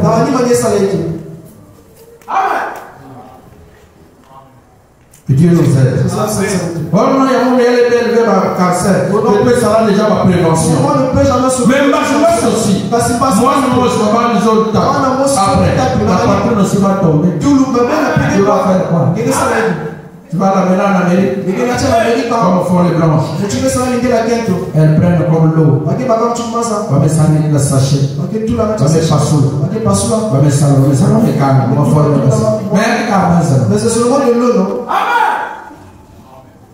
Amen. Que Dieu nous aide. Oh non, il y a mon élevé par cancer. Le peut ça va déjà ma prévention. Mais ma chose aussi. Moi, je ne me suis pas les autres temps. Après, la patrie ne se va tomber. Tu vas faire quoi? Tu vas l'amener en Amérique comme font les blanches. Elles prennent comme l'eau. Va me salir le sachet. Va me passer. Va me salir. Mais c'est seulement de l'eau, non?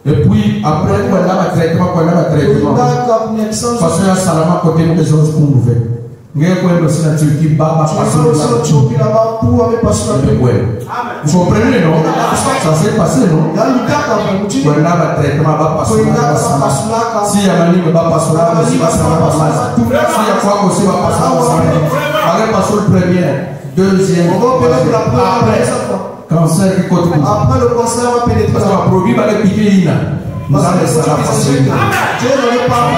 Et puis après, on a un traitement. Parce que salama côté des choses qu'on veut. Ngeke kwenda sina Turquie baba Tu vas passer aussi en Turquie là-bas pour aller passer la paix. Vous comprenez, non? Ça s'est passé, non? Il y a le gars qui a fait Quand on a un traitement, va passer là. Si il y a un livre, va passer là. Si il y a quoi aussi, va passer là. Allez, passer le premier, deuxième. On va pénétrer la première fois. Cancer qui côté. Après le cancer, on va pénétrer. Parce que le produit va les piquer. Nous allons laisser la passer. Dieu ne veut pas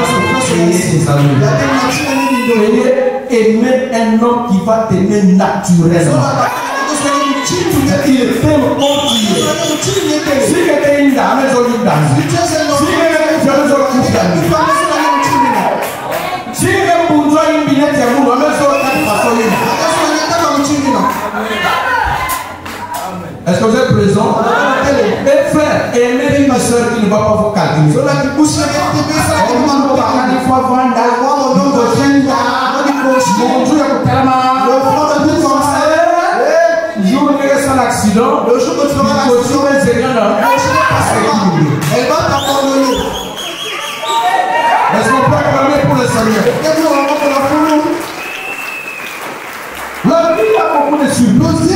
aimer un homme qui va t'aimer naturellement. Il t'aime entier. Si quelqu'un est dans les autres danses, si quelqu'un est dans les autres danses, si quelqu'un est pour toi une binette, il y a une autre façon. Est-ce que vous êtes présent? Et frère, aimez une soeur qui ne va pas vous calculer. Mon Dieu, accident, le jour où tu feras l'accident, elle va t'abandonner. Est-ce qu'on peut acclamer pour le Seigneur? La vie a beaucoup de surprises.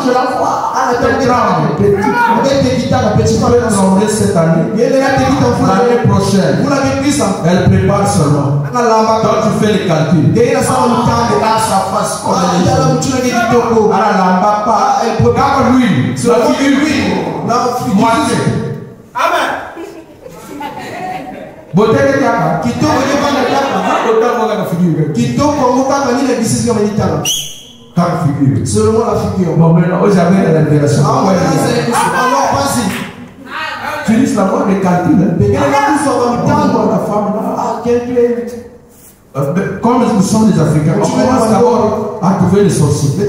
Je la vois. Cette année, l'année prochaine, elle prépare seulement. Quand tu fais les calculs, là, ça passe comme elle prépare lui, la figure, moitié. Amen. Beauté de Kaka, qui tombe seulement la figure. Bon, maintenant, j'avais la révélation. Alors, vas-y. Tu dis la voix des calculs. Comme nous sommes des Africains, on commence d'abord à trouver les sorciers.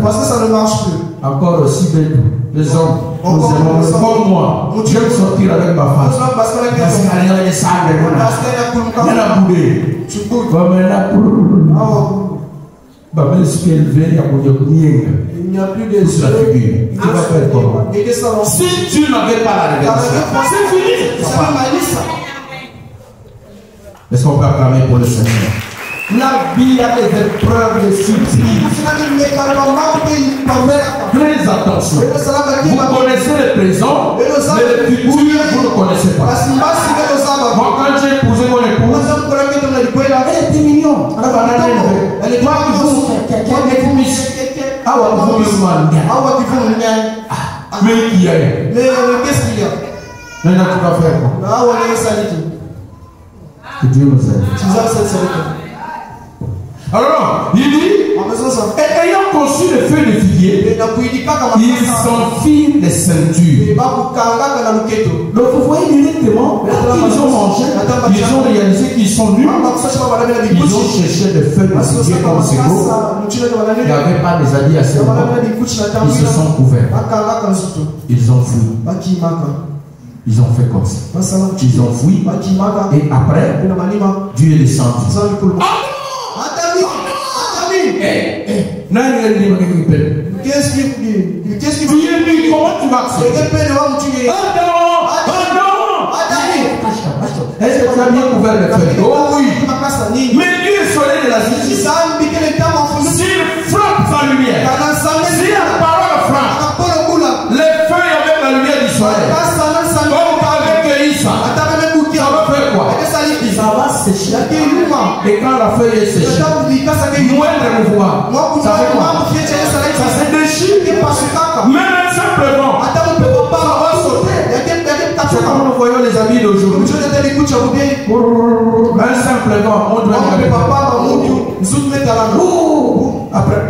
Parce que ça ne marche plus. Encore aussi bête. Les hommes, nous aimons comme moi. J'aime sortir avec ma femme. Parce qu'elle est sale. Elle a boudé. Même ce qu'elle veut, il n'y a plus de sur la figure. Tu vas faire comment? Si tu n'avais pas la révélation, c'est fini. Est-ce qu'on peut acclamer pour le Seigneur? La vie a des épreuves de surprise. Très attention. Vous connaissez le présent, mais le futur, vous ne connaissez pas. Moi, quand j'ai épousé mon épouse, elle était mignonne. Elle est mais qui est? Mais qu'est-ce qu'il y a? Maintenant, tu vas faire quoi? Que Dieu nous aide. Alors, il dit, ayant conçu le feu de figuier, ils s'enfilent les ceintures. Donc vous voyez directement, ils ont mangé, ils ont réalisé qu'ils sont nus, ils ont cherché le feu de figuier comme c'est beau. Il n'y avait pas des habits assez longs. Ils se sont couverts. Ils ont fui. Ils ont fait comme ça. Ils ont fui. Et après, Dieu est descendu. Qu'est-ce qu'il dit? Comment tu vas faire? Est-ce que tu as bien couvert le feu? Oh oui. Mais Dieu est soleil de la justice. S'il frappe sa lumière, si la parole frappe, les feux et même la lumière du soleil, comme avec Isa, ça va faire quoi? Ça va sécher. Et quand la feuille est séchée, moindre mouvement, ça fait quoi? Ça se déchire. Même simplement, ça va sauter. C'est comme nous voyons les amis d'aujourd'hui. Même simplement, on doit regarder. Après,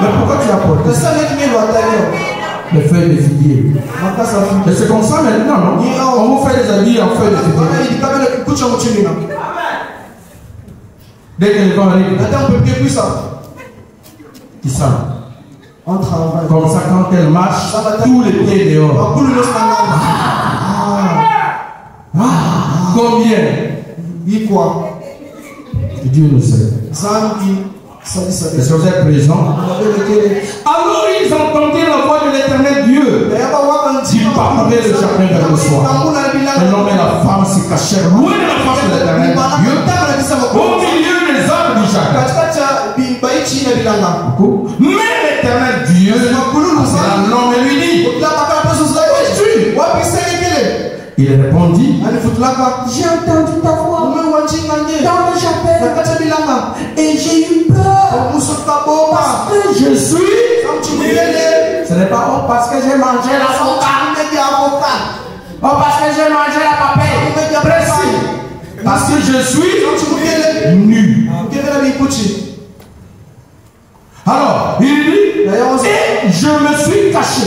mais pourquoi tu as porté les feuilles de figuier? Et c'est comme ça maintenant, non? On vous fait des habits en feuilles de figuier. Dès que les gens arrivent, qui ça? Comme ça, quand elle marche, tous les pieds dehors. Combien? Quoi? Dieu nous sait. Est-ce que vous êtes présents? Alors ils entendirent la voix de l'Éternel Dieu qui partait le jardin vers le soir. L'homme et la femme se cachèrent loin de la face de l'Éternel Dieu, au milieu des arbres du jardin. Mais l'Éternel Dieu appela l'homme et lui dit: où es-tu? Il répondit: j'ai entendu ta voix dans le jardin et j'ai eu peur parce que je suis. Ce n'est pas parce que j'ai mangé l'avocat, parce que j'ai mangé la papelle, précis, parce que je suis nu. Alors, il dit: et je me suis caché.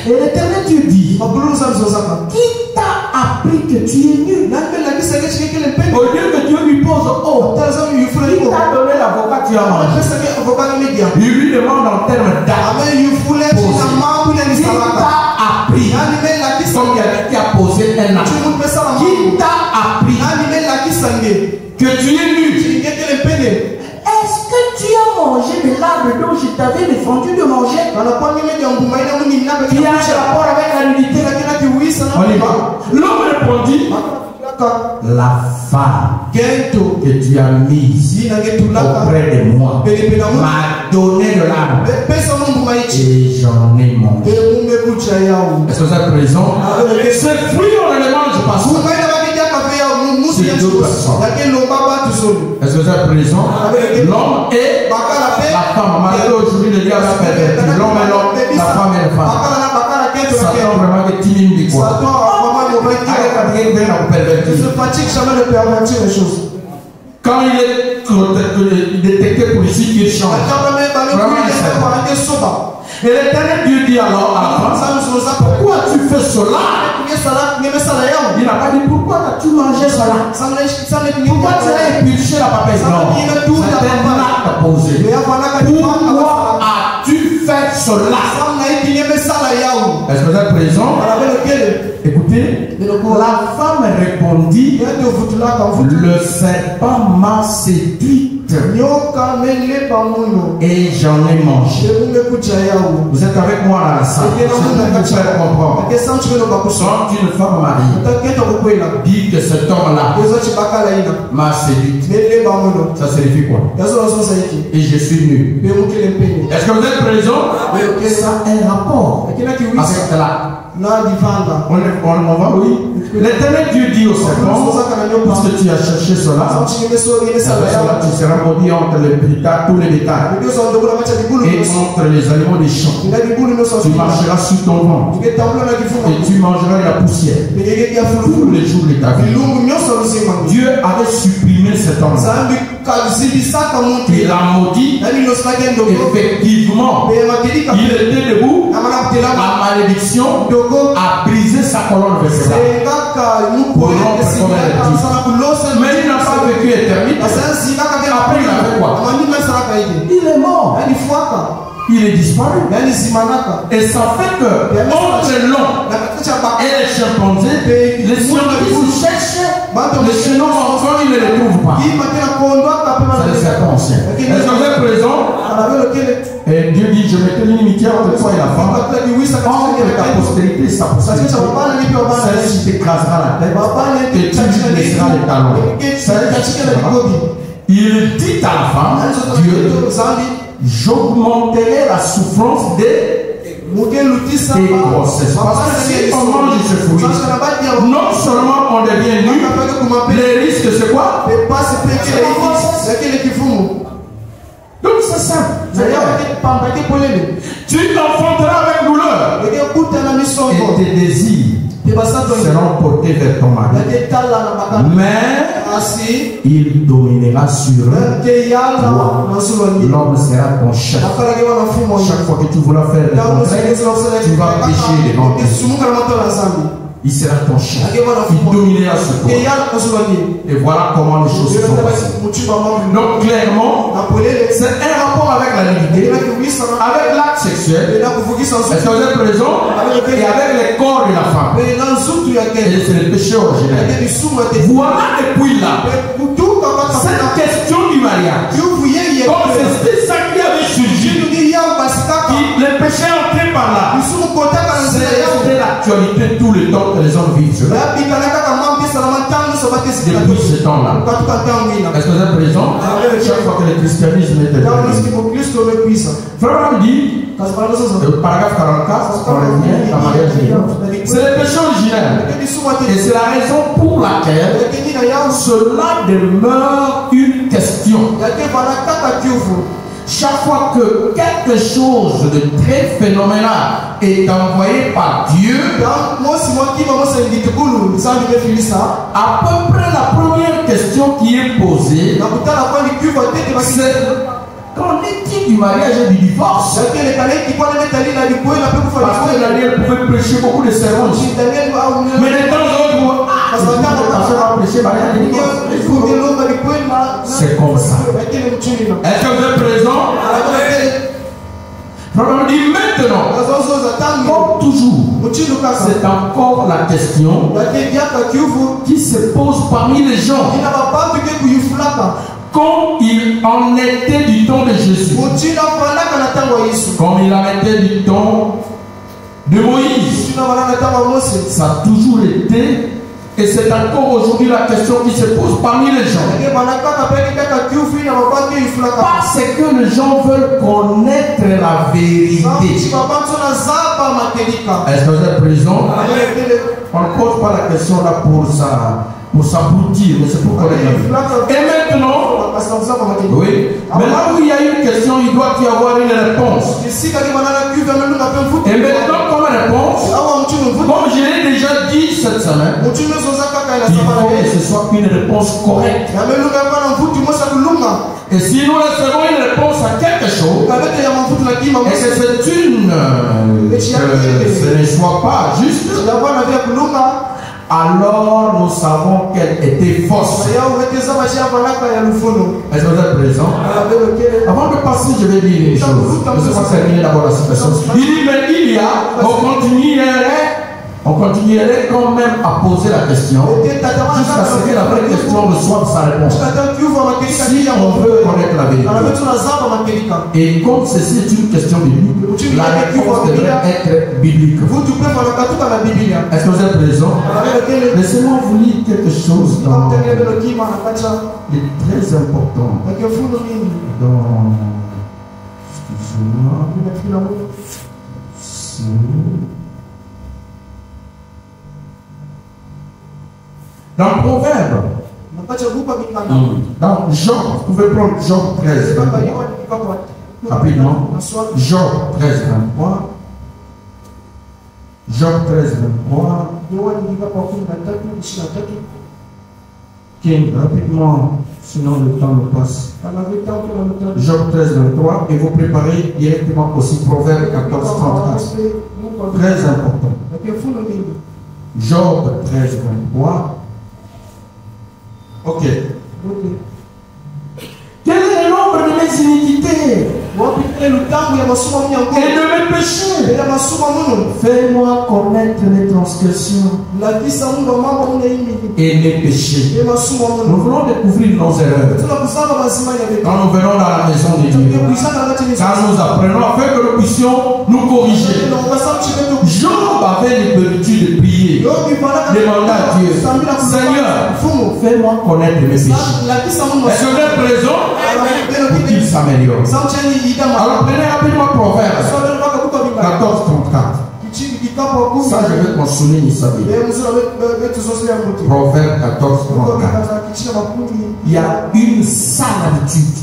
Et l'Éternel Dieu dit: qui t'a appris que tu es nu? Au lieu que Dieu lui pose: oh, qui t'a donné l'avocat que tu as mangé? Il lui demande en termes d'âme: qui t'a appris? Comme il y avait qui a posé un acte. Qui t'a appris que tu es nu? Est-ce que tu as mangé de l'arbre dont je t'avais défendu de manger? Qui a un rapport avec la nudité? On y va. L'homme répondit: la femme que tu as mise auprès de moi m'a donné de l'arbre et j'en ai mangé. Est-ce que vous êtes présent? Ces fruits, on ne les mange pas. C'est deux personnes. Est-ce que vous êtes présent? L'homme et la femme. Malgré aujourd'hui, le diable a perverti. L'homme et l'homme, la femme et la femme. Satan vraiment que timide dit quoi? Il se fatigue jamais de pervertir les choses. Quand il est détecté pour ici, il change. Et l'Éternel Dieu dit alors à la femme: pourquoi tu fais cela? Il n'a pas dit: pourquoi as-tu mangé cela? Pourquoi tu as épluché la papelle? Non, c'est un acte posé. Pourquoi as-tu fait cela? Est-ce que vous êtes présent? Écoutez, la femme répondit: le serpent m'a séduite et j'en ai mangé. Vous êtes avec moi dans la salle. C'est pour vous faire comprendre. Quand une femme mariée dit que cet homme-là m'a séduite, ça signifie quoi? Et je suis nu. Est-ce que vous êtes présent? Ça a un rapport avec la. On va, oui. L'Éternel Dieu dit au serpent: parce que tu as cherché cela, tu seras maudit entre les bétails, tous les bétails, et entre les animaux des champs. Tu marcheras sur ton ventre et tu mangeras la poussière tous les jours de ta vie. Dieu avait supprimé cet homme. Il a maudit. Effectivement, il était debout. La malédiction a brisé sa colonne vertébrale. Mais il n'a pas vécu éternité. Après, il a fait quoi? Il est mort. Il est disparu. Et ça fait que entre l'homme et les chimpanzés, les scientifiques cherchent les chenons encore, ils ne les trouvent pas. C'est le serpent ancien. Est-ce que vous êtes présent? Et Dieu dit: je mettrai l'inimitié entre toi et la femme, entre ta postérité et sa postérité. Celle-ci t'écrasera la tête et tu lui laisseras les talons. Il dit à la femme: Dieu, j'augmenterai la souffrance des grossesses. Parce que si on mange ce fruit, non seulement on devient nu, les risques c'est quoi? Donc c'est simple. Tu t'enfanteras avec douleur et tes désirs seront portés vers ton mari. Mais il dominera sur toi. L'homme sera ton chef. Chaque fois que tu voudras faire le contraire, tu vas pécher devant Dieu. Il sera ton chef. Il dominera sur toi. Et voilà comment les choses se sont passées. Donc clairement, c'est un rapport avec la nudité, avec l'acte sexuel. Est-ce que vous êtes présent? Et avec les corps de la femme. Et c'est le péché originel. Voilà depuis là, cette question du mariage Comme c'était ça qui avait surgi, les péchés entraient par là. C'était l'actualité tout le temps que les hommes vivent cela. Depuis ce temps-là. Est-ce que vous êtes présent? Chaque fois que le christianisme est devenu. Frère dit, le paragraphe 44, on revient à mariage. C'est le péché originel. Et c'est la raison pour laquelle cela demeure une question. Chaque fois que quelque chose de très phénoménal est envoyé par Dieu, à peu près la première question qui est posée, c'est qu'en est-il du mariage et du divorce? Parce que Daniel pouvait prêcher beaucoup de sermons. Mais de temps en temps, c'est comme ça. Est-ce que vous êtes présent? Probablement dit maintenant, comme toujours, c'est encore la question qui se pose parmi les gens. Comme il en était du temps de Jésus, comme il en était du temps de Moïse, ça a toujours été, et c'est encore aujourd'hui la question qui se pose parmi les gens. Parce que les gens veulent connaître la vérité. Est-ce que vous êtes présent? On ne pose pas la question là pour s'abrutir, mais c'est pour connaître la vérité. Et maintenant, oui, mais là où il y a une question, il doit y avoir une réponse. Et maintenant, comme réponse, comme je l'ai déjà dit cette semaine, il faut que ce soit une réponse correcte. Et si nous recevons une réponse à quelque chose, et que c'est une ce ne soit pas juste, alors nous savons qu'elle était fausse. Est-ce que vous êtes présent? Avant de passer, je vais dire une chose. Je vais terminer d'abord la situation. Il dit, mais il y a, on continuerait quand même à poser la question jusqu'à ce que la vraie question reçoive sa réponse. Si on veut connaître la vérité. Et comme ceci est une question biblique, la réponse devrait être biblique. Est-ce que vous êtes présent? Laissez-moi vous lire quelque chose dans très important. Dans Proverbe, dans Job, vous pouvez prendre Job 13, 23, rapidement. Job 13, 23. Job 13, 23. King, rapidement, sinon le temps nous passe. Job 13, 23. Et vous préparez directement aussi Proverbe 14, 34. Très important. Job 13, 23. Ok. Quel est le nombre de mes iniquités et de mes péchés? Fais-moi connaître mes transgressions et mes péchés. Nous voulons découvrir nos erreurs. Quand nous venons dans la maison de Dieu, quand nous apprenons afin que nous puissions nous corriger. Job avait l'habitude de prier, demander à Dieu, Seigneur, fais-moi connaître mes péchés. Est-ce que vous êtes présent pour qu'il s'améliore? Alors prenez rapidement Proverbe 14, 34. Ça, je vais qu'on souligne ça bien. Proverbe 14, 34. Il y a une sale habitude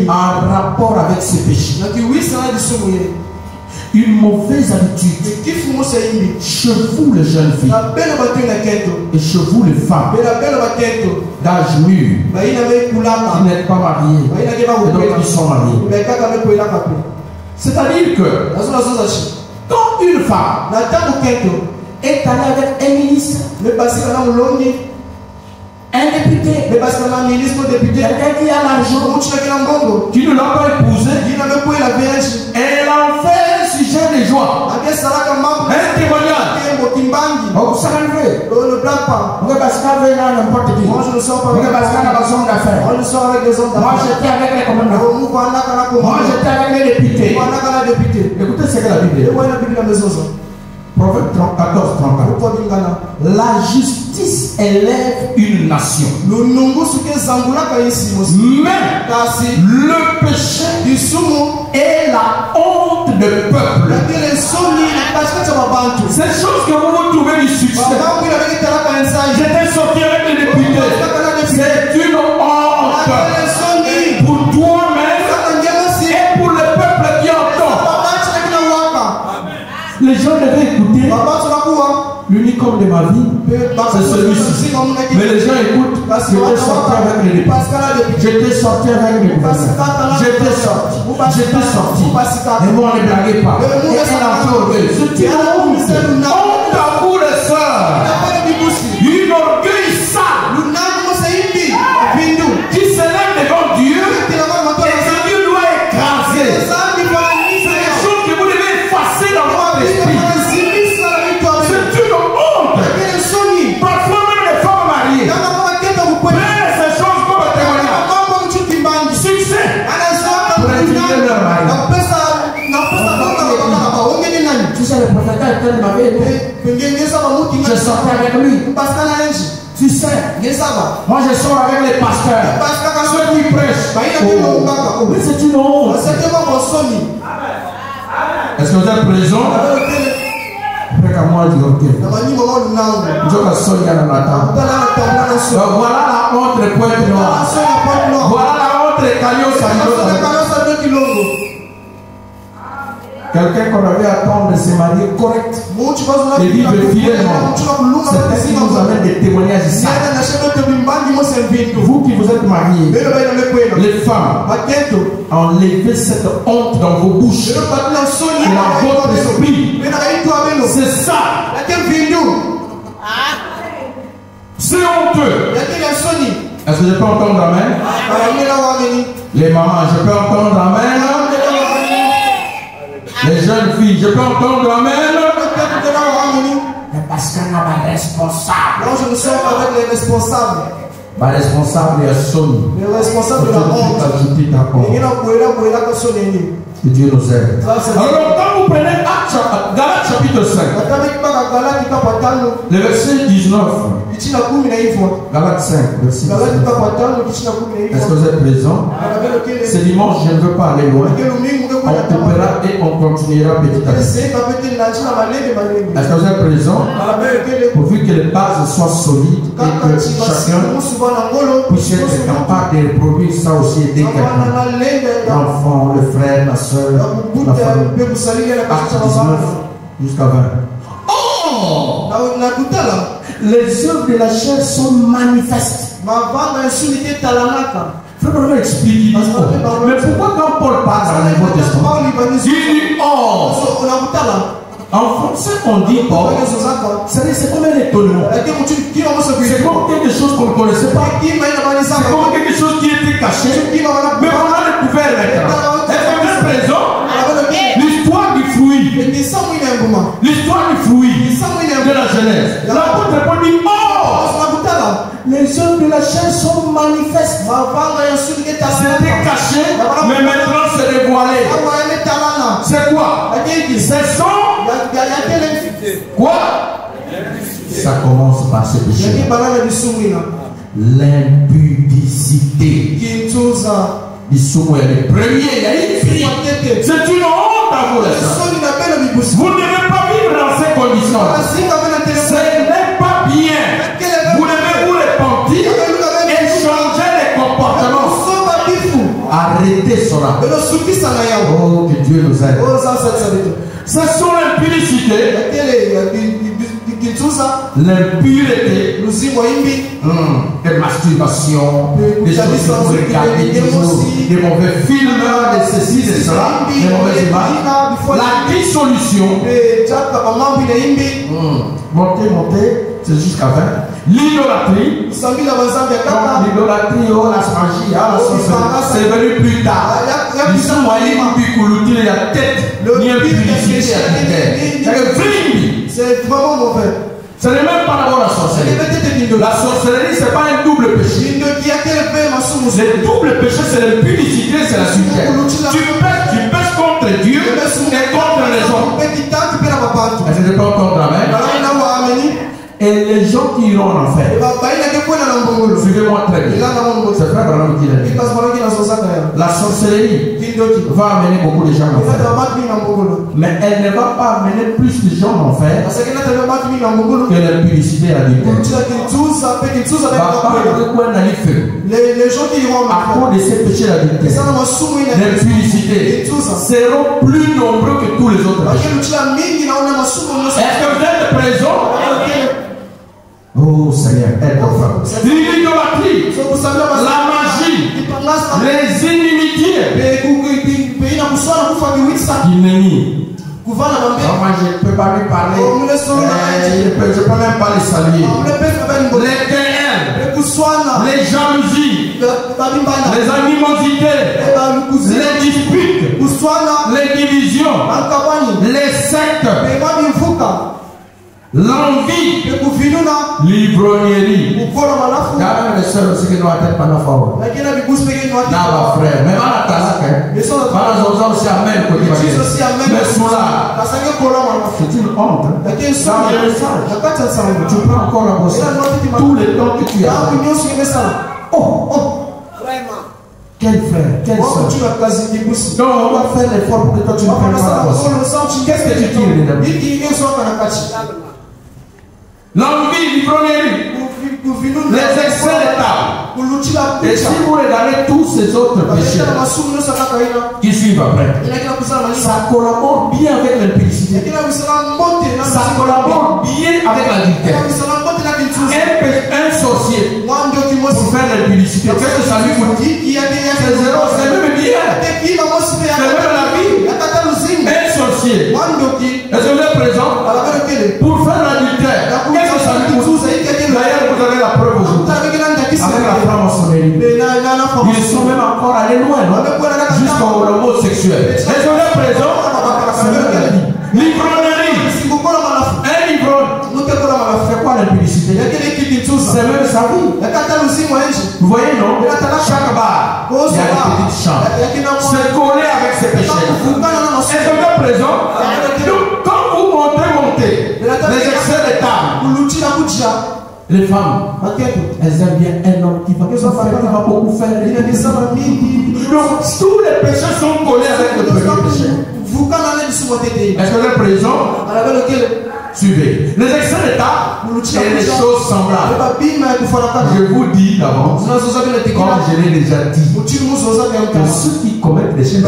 en rapport avec ces péchés. Une mauvaise habitude chez vous les jeunes filles et chez vous les femmes d'âge mûr qui n'êtes pas mariés et d'autres qui sont mariés. C'est-à-dire que quand une femme est allée avec un ministre, un député, quelqu'un qui a l'argent, qui ne l'a pas épousé, elle en fait un sujet de joie, un témoignage. Vous ne blague pas. Moi, Moi, je ne sors pas avec les hommes d'affaires. Moi, je sors avec les hommes d'affaires. Moi, j'étais avec les commandants. Moi, j'étais avec les députés. Écoutez ce que la Bible dit. Proverbe 14, 34. La justice élève une nation. Mais le péché est la honte du peuple. Ces choses que vous vous trouvez du succès. J'étais sorti avec les députés. C'est une honte pour toi-même et pour le peuple qui entend. Les gens devaient écouter. L'unicorne de ma vie, c'est celui-ci. Mais les gens écoutent. J'étais sorti avec les députés. J'étais sorti avec les gouverneurs. J'étais sorti. Et moi, on ne blaguait pas. Et elle a fait orgueil. C'est une honte. Honte à vous, les sœurs. Une orgueil sale qui s'élève devant Dieu. Et que Dieu doit écraser. C'est des choses que vous devez effacer dans votre esprit. Parfois même les femmes mariées prennent ces choses comme témoignage. Succès pour intimider leur mari. Tu sais, le prophète Étienne m'avait aidé. Je sortais avec lui. Tu sais, moi je sors avec les pasteurs, ceux qui prêchent. Oh. Mais c'est une honte. Est-ce que vous êtes présent? Voilà la honte des poètes noirs. Voilà la honte des Kalio. Quelqu'un qu'on avait attendre de se marier correct et vivre fidèlement. C'est ce qui nous amène des témoignages ici. Vous qui vous êtes mariés, les femmes, enlevez cette honte dans vos bouches et dans votre esprit. C'est ça. C'est honteux. Est-ce que je peux entendre amen? Les mamans, je peux entendre amen? Les jeunes filles, je peux entendre amen? Parce qu'on a un responsable. Non, je ne sors pas avec les responsables. Ma responsable est Sony. Les responsables de la honte. Que Dieu nous aide. Alors, quand vous prenez Galates chapitre 5, le verset 19. Galates 5, verset 19. Est-ce que vous êtes présent? Ce dimanche, je ne veux pas aller loin. On coupera et on continuera petit à petit. Est-ce que vous êtes présent? Pourvu que les bases soient solides et que chacun puisse être capable de reproduire ça aussi et aider quelqu'un. L'enfant, le frère, la soeur, la famille. Acte 19 jusqu'à 20. Oh! Les œuvres de la chair sont manifestes. Frère Branham explique. Mais pourquoi quand Paul parle dans le Nouveau Testament, il dit oh? En français, on dit oh. C'est comme un étonnement. C'est comme quelque chose qu'on ne connaissait pas. C'est comme quelque chose qui était caché. Mais on a découvert maintenant. Est-ce que vous êtes présent? L'histoire du fruit. L'histoire du fruit de la Genèse. L'apôtre Paul dit oh! Les œuvres de la chair sont manifestes. C'était caché, mais maintenant c'est dévoilé. C'est quoi? Ce sont quoi? Ça commence par ce péché. L'impudicité. Bissoumou est le premier. C'est une honte à vous, les gens. Vous ne devez pas vivre dans ces conditions. Ce n'est pas bien. Vous devez vous repentir et changer les comportements. Arrêtez cela. Oh, que Dieu nous aide. Ce sont l'impudicité, l'impureté, des masturbations, des choses que vous regardez toujours, des mauvais films, de ceci, de cela, des mauvaises images, la dissolution. Montez, c'est jusqu'à 20. L'idolâtrie, l'idolâtrie, oh la magie, c'est venu plus tard. Ils sont moyens de la tête, ni un publicité à l'idée. C'est vraiment mauvais. Ce n'est même pas d'abord la sorcellerie. La sorcellerie, ce n'est pas un double péché. Le double péché, c'est l'impudicité, c'est la suite. Tu pèches contre Dieu et contre les hommes. Est-ce que tu peux entendre amen? Et les gens qui iront en enfer, suivez-moi très bien. C'est frère Branham qui l'a dit. La sorcellerie va amener beaucoup de gens en enfer. Mais elle ne va pas amener plus de gens en enfer que l'impudicité et la dureté. Les gens qui iront en enfer, à cause de ces péchés d'adultère, l'impudicité, seront plus nombreux que tous les autres péchés. Est-ce que vous êtes présents? Oh Seigneur, aide-moi. L'idolâtrie, la magie, les inimitiés, l'inémie. Moi, je ne peux pas lui parler. Je ne peux même pas les saluer. Les querelles, les jalousies, les animosités, les disputes, les divisions, les sectes, l'envie, l'ivrognerie. Les sœurs aussi qui nous attendent pendant fort. Frère, même à la tasse, aussi amen. Mais cela, c'est une honte. Tu prends encore la brosse. Tout le temps que tu as. Oh. Quel frère, quelle soeur. Donc on va faire l'effort pour que toi tu ne prennes pas la brosse. Qu'est-ce que tu tires dedans? L'envie, l'ivrognerie, les excès de table. Et si vous regardez tous ces autres péchés qui suivent après, ça collabore bien avec l'impudicité. Ça collabore bien avec l'adultère. Un sorcier pour faire l'impudicité, qu'est-ce que ça lui coûte? C'est zéro, c'est même bien. C'est même la vie. Un sorcier, est-ce que vous êtes présent? Pour faire l'adultère, qu'est-ce que ça lui coûte? D'ailleurs, vous avez la preuve aujourd'hui. Avec la franc-maçonnerie. Ils sont même encore allés loin, non? Jusqu'au homosexuel. Est-ce que vous êtes présent? L'ivrognerie. Un ivrogne. C'est quoi l'impudicité? C'est même sa vie. Vous voyez, non? Chaque bar, il y a des petites chambres. C'est collé avec ses péchés. Est-ce que vous êtes présent? Donc, quand vous montez les excès de table, les femmes, elles aiment bien un homme qui va beaucoup faire. Donc, tous les péchés sont collés avec le premier péché. Est-ce que vous êtes présent? Suivez. Les excès de table et les choses semblables. Je vous dis d'avance, comme je l'ai déjà dit, que ceux qui commettent les choses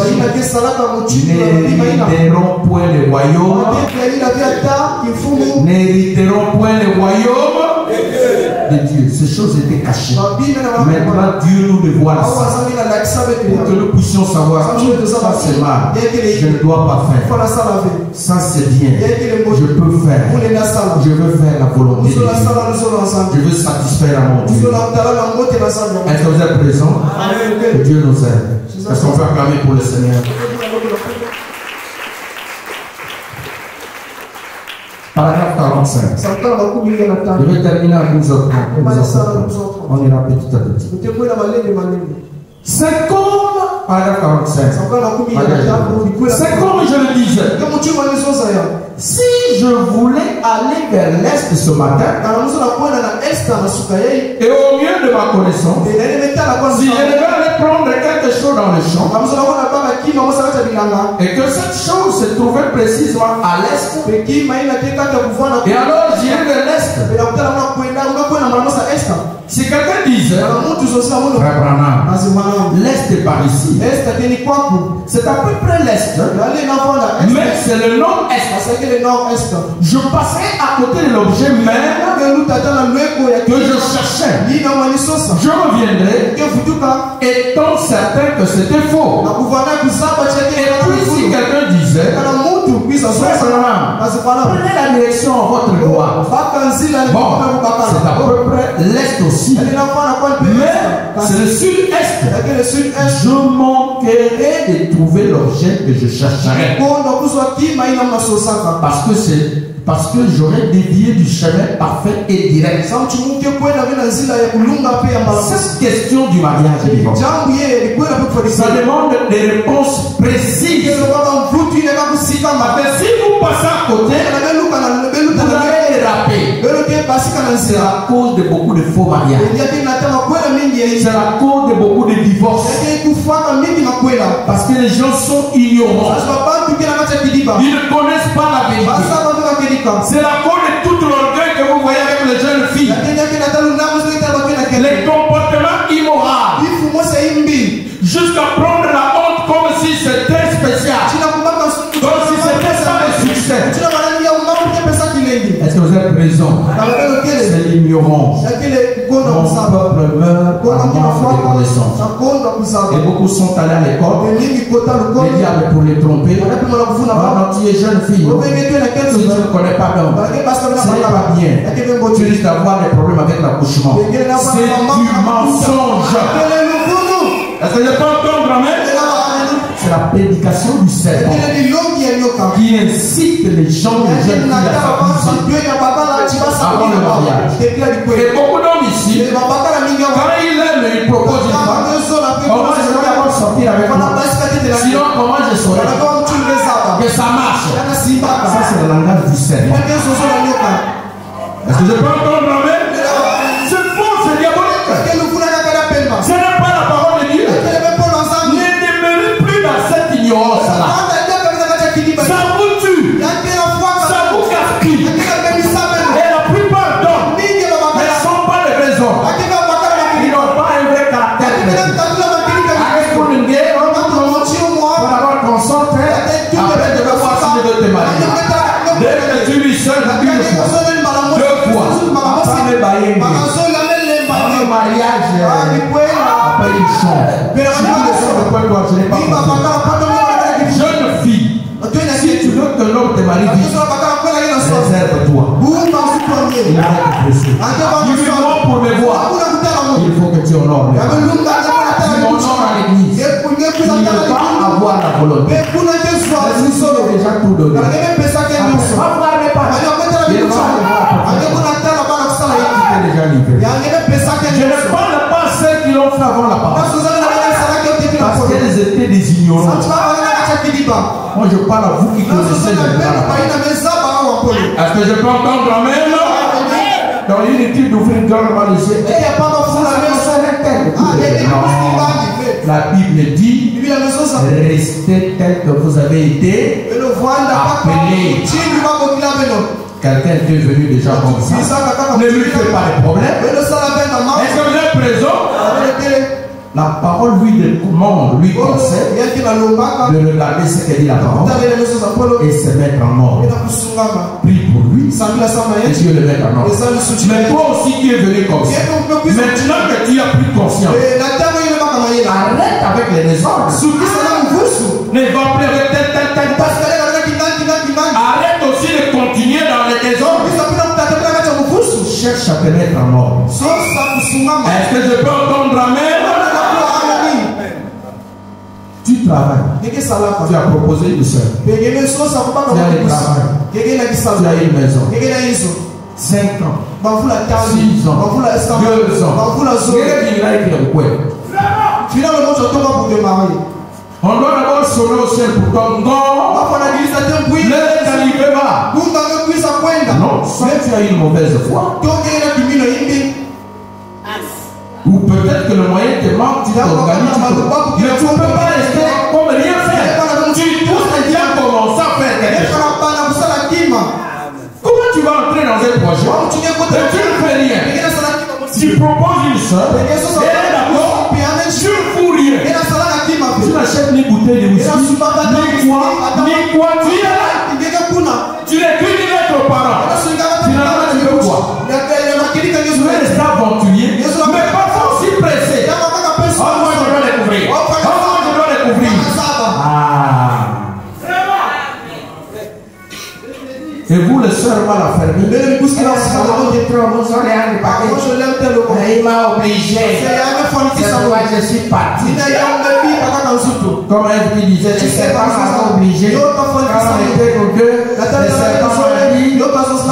n'hériteront point le royaume. N'hériteront point le royaume de Dieu. Ces choses étaient cachées. Maintenant, Dieu nous dévoile ça pour que nous puissions savoir que ça c'est mal. Je ne dois pas faire. Ça c'est bien. Je peux faire. Je veux faire la volonté de Dieu. Je veux satisfaire à mon Dieu. Est-ce que vous êtes présents? Que Dieu nous aide. Est-ce qu'on peut acclamer pour le Seigneur? Paragraphe 45. Je vais terminer à 12h30. On ira petit à petit. C'est comme, paragraphe 45. C'est comme je le disais. Si je voulais aller vers l'est ce matin, et au mieux de ma connaissance, si je devais aller prendre quelque chose dans le champ, et que cette chose se trouvait précisément à l'est, et alors j'irais vers l'est. Si quelqu'un disait, Frère Branham, l'est est par ici, c'est à peu près l'est, mais c'est le nord-est. Je passerai à côté de l'objet même que je cherchais. Je reviendrai, étant certain que c'était faux. Et puis si quelqu'un disait, prenez la direction en votre droit. Bon, c'est à peu près l'est aussi. Mais c'est le sud-est. Je manquerai de trouver l'objet que je chercherai. Parce que c'est Parce que j'aurais dévié du chemin parfait et direct. Cette question du mariage et divorce, ça demande des réponses précises. Si vous passez à côté, vous allez déraper. C'est la cause de beaucoup de faux mariages. C'est la cause de beaucoup de divorces. Parce que les gens sont ignorants. Ils ne connaissent pas la vérité. C'est la cause de tout l'orgueil que vous voyez avec les jeunes filles. Les comportements immoraux. Jusqu'à prendre la honte comme si c'était spécial. Comme si c'était ça le succès. Est-ce que vous êtes présent? C'est l'ignorance. Mon peuple meurt par manque de connaissance. Et beaucoup sont allés à l'école. Les diables pour les tromper. Quand tu es jeune fille, si tu ne connais pas d'homme, ce n'est pas bien. Tu risques d'avoir des problèmes avec l'accouchement. C'est du mensonge. Est-ce que je peux entendre, amen? C'est la prédication du serpent qui incite les gens, les jeunes filles à s'abuser avant le mariage. Et beaucoup d'hommes ici, quand il aime, il propose une femme. Comment je vais avoir sortir avec moi? Sinon, comment je saurais que ça marche? Ça, c'est le langage du serpent. Est-ce que je peux entendre, amen? C'est faux, c'est diabolique. Ce n'est pas la parole de Dieu. Cette ignorance là, ça vous tue, ça vous gaspille. Et la plupart d'hommes ne sont pas des vrais hommes. Ils n'ont pas un vrai caractère. Avec pour une guerre, on avoir concentré, après de voir si je veux te marier. Dès que tu lui seul, une fois, deux fois, ça me baille un mariage, après il change. Je n'ai pas compris. Jeune fille, si tu veux que l'homme te marie vite, réserve-toi. Il va être précieux. Il est mort pour me voir. Il faut que tu honores. Tu honores à l'église. Tu ne veux pas avoir la volonté. Les Christ ont déjà tout donné. Je ne parle pas celles qui l'ont fait avant la parole. Parce qu'elles étaient des ignorants. Moi je parle à vous qui connaissez la parole. Est-ce que je peux entendre amen? Dans une étude d'ouvrir grandement les yeux. La Bible dit restez tel que vous avez été appelés. Quelqu'un est venu déjà comme ça. Ne lui fait pas de problème. Est-ce que vous êtes présent? La parole lui demande, lui conseille de regarder ce que dit la parole et se mettre en ordre. Prie pour lui et Dieu le met en ordre. Mais toi aussi qui es venu comme ça, maintenant que tu as pris conscience, arrête avec les désordres. Ne va plus avec tel. Arrête aussi de continuer dans les désordres. Cherche à te mettre en ordre. Est-ce que je peux entendre amen? Tu travailles. Tu as proposé une soeur. Tu as le travail. Tu as une maison. 5 ans. 6 ans. 2 ans. On doit d'abord sonner au ciel pour ton nom. Non, soit tu as une mauvaise foi. Ou peut-être que le moyen te manque, tu t'organises. Mais tu ne peux pas rester comme rien faire. Tu dois déjà commencer à faire quelque chose. Comment tu vas entrer dans un projet et tu ne fais rien? Tu proposes une soeur, elle est d'accord, tu ne fous rien. Tu n'achètes ni bouteille de whisky, ni quoi, tu es là. Tu n'écris ni lettre aux parents. Finalement, tu veux quoi? Tu veux rester aventurier, mais pas aussi pressé. Oh, moi je dois découvrir. Et vous, les sœurs, mal affermis, il m'a obligé. C'est pourquoi je suis parti. Comme elle qui disait, je ne sais pas, m'a obligé.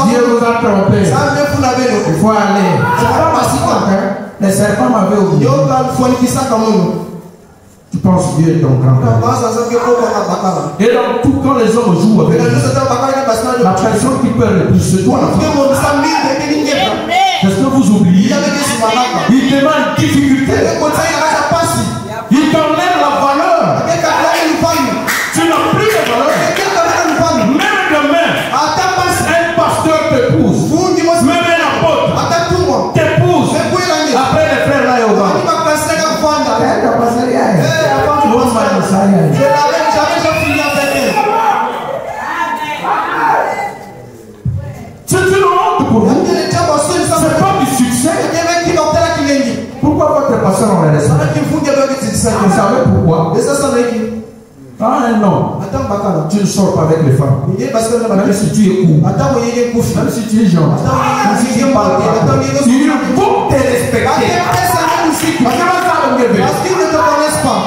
Dieu vous a trompé. Il faut aller. Les serpents m'avaient oublié. Tu penses Dieu est ton grand-père. Et dans tout, quand les hommes jouent avec lui, la personne qui perd le plus, c'est toi. Est-ce que vous oubliez? Il te met en difficulté. Il t'enlève la valeur. Tu n'as plus de valeur. Même demain, un pasteur t'épouse. Même un apôtre t'épouse. Après les frères là, il y a c'est une honte pour vous. C'est pas du succès. Pourquoi votre pasteur en est resté? Vous savez pourquoi? Ah non, tu ne sors pas avec les femmes. Même si tu es court, même si tu es jeune, même si tu parles pas, il faut te respecter. Parce qu'ils ne te connaissent pas.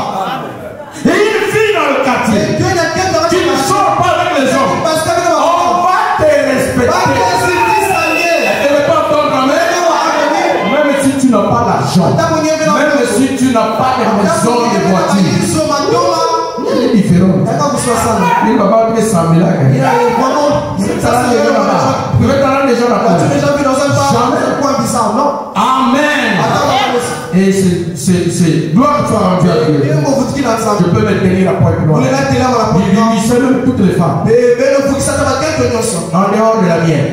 Et une fille dans le quartier, tu ne sors pas avec les hommes. On va te respecter. Elle ne pas ton grand-mère. Même si tu n'as pas l'argent, même si tu n'as pas de maison et de voiture, il est différent. Il va pas appeler Samuel. Tu veux t'arrêter les gens là-bas. Amen. Et c'est gloire soit rendue à Dieu. Je peux me tenir la pointe noire. Il sait même toutes les femmes. En dehors de la mienne.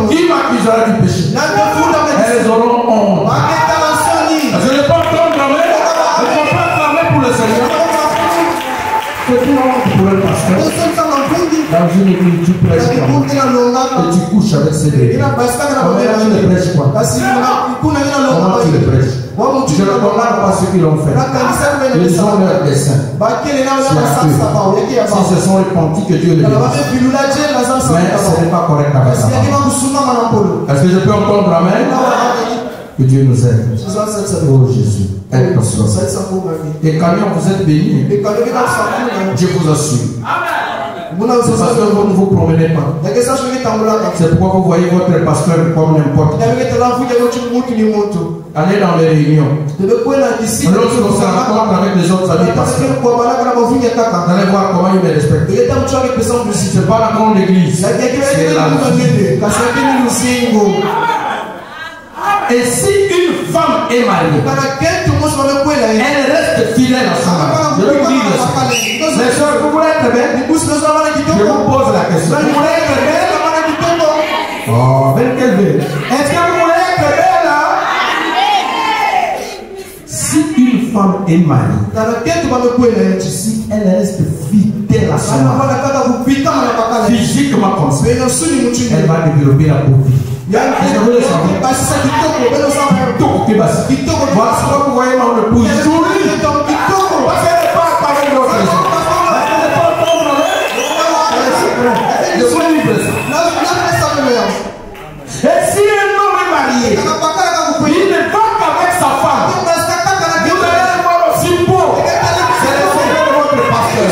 Qui m'accusera du péché? Elles auront honte. Je n'ai pas encore clamé. Je ne peux pas clamer pour le Seigneur. C'est une honte pour le pasteur. Dans une église, tu prêches quoi? Et tu couches avec ces deux. Comment tu le prêches quoi? Comment tu le prêches? Je ne condamne pas ceux qui l'ont fait. Ils ont leur dessein. Si ce sont repentis, que Dieu les bénisse. Mais ce n'est pas correct avec ça. Est-ce que je peux entendre amen? Que Dieu nous aide. Oh Jésus, aide nos soeurs. Et quand vous êtes bénis, Dieu vous assure. C'est parce que vous ne vous promenez pas. C'est pourquoi vous voyez votre pasteur comme n'importe qui. Allez dans les réunions. Lorsqu'on se rencontre avec les autres amis pasteurs, allez voir comment ils me respectent. C'est pas la grande église. C'est la vie. Et si une femme est mariée, elle reste fidèle à son mari. Je veux dire ça. Les soeurs, vous voulez être belle? Je vous pose la question. Vous voulez être belle? Oh, belle quelle belle. Est-ce que vous voulez être belle là? Si une femme est mariée, si elle reste fidèle à son mari, physiquement comme ça, elle va développer la beauté. Voilà pourquoi vous voyez mon épouse jolie. Parce qu'elle n'est pas avec d'autres gens. Je suis libre. Et si un homme est marié, il ne va qu'avec sa femme. Vous allez voir aussi beau. C'est le secret de votre pasteur.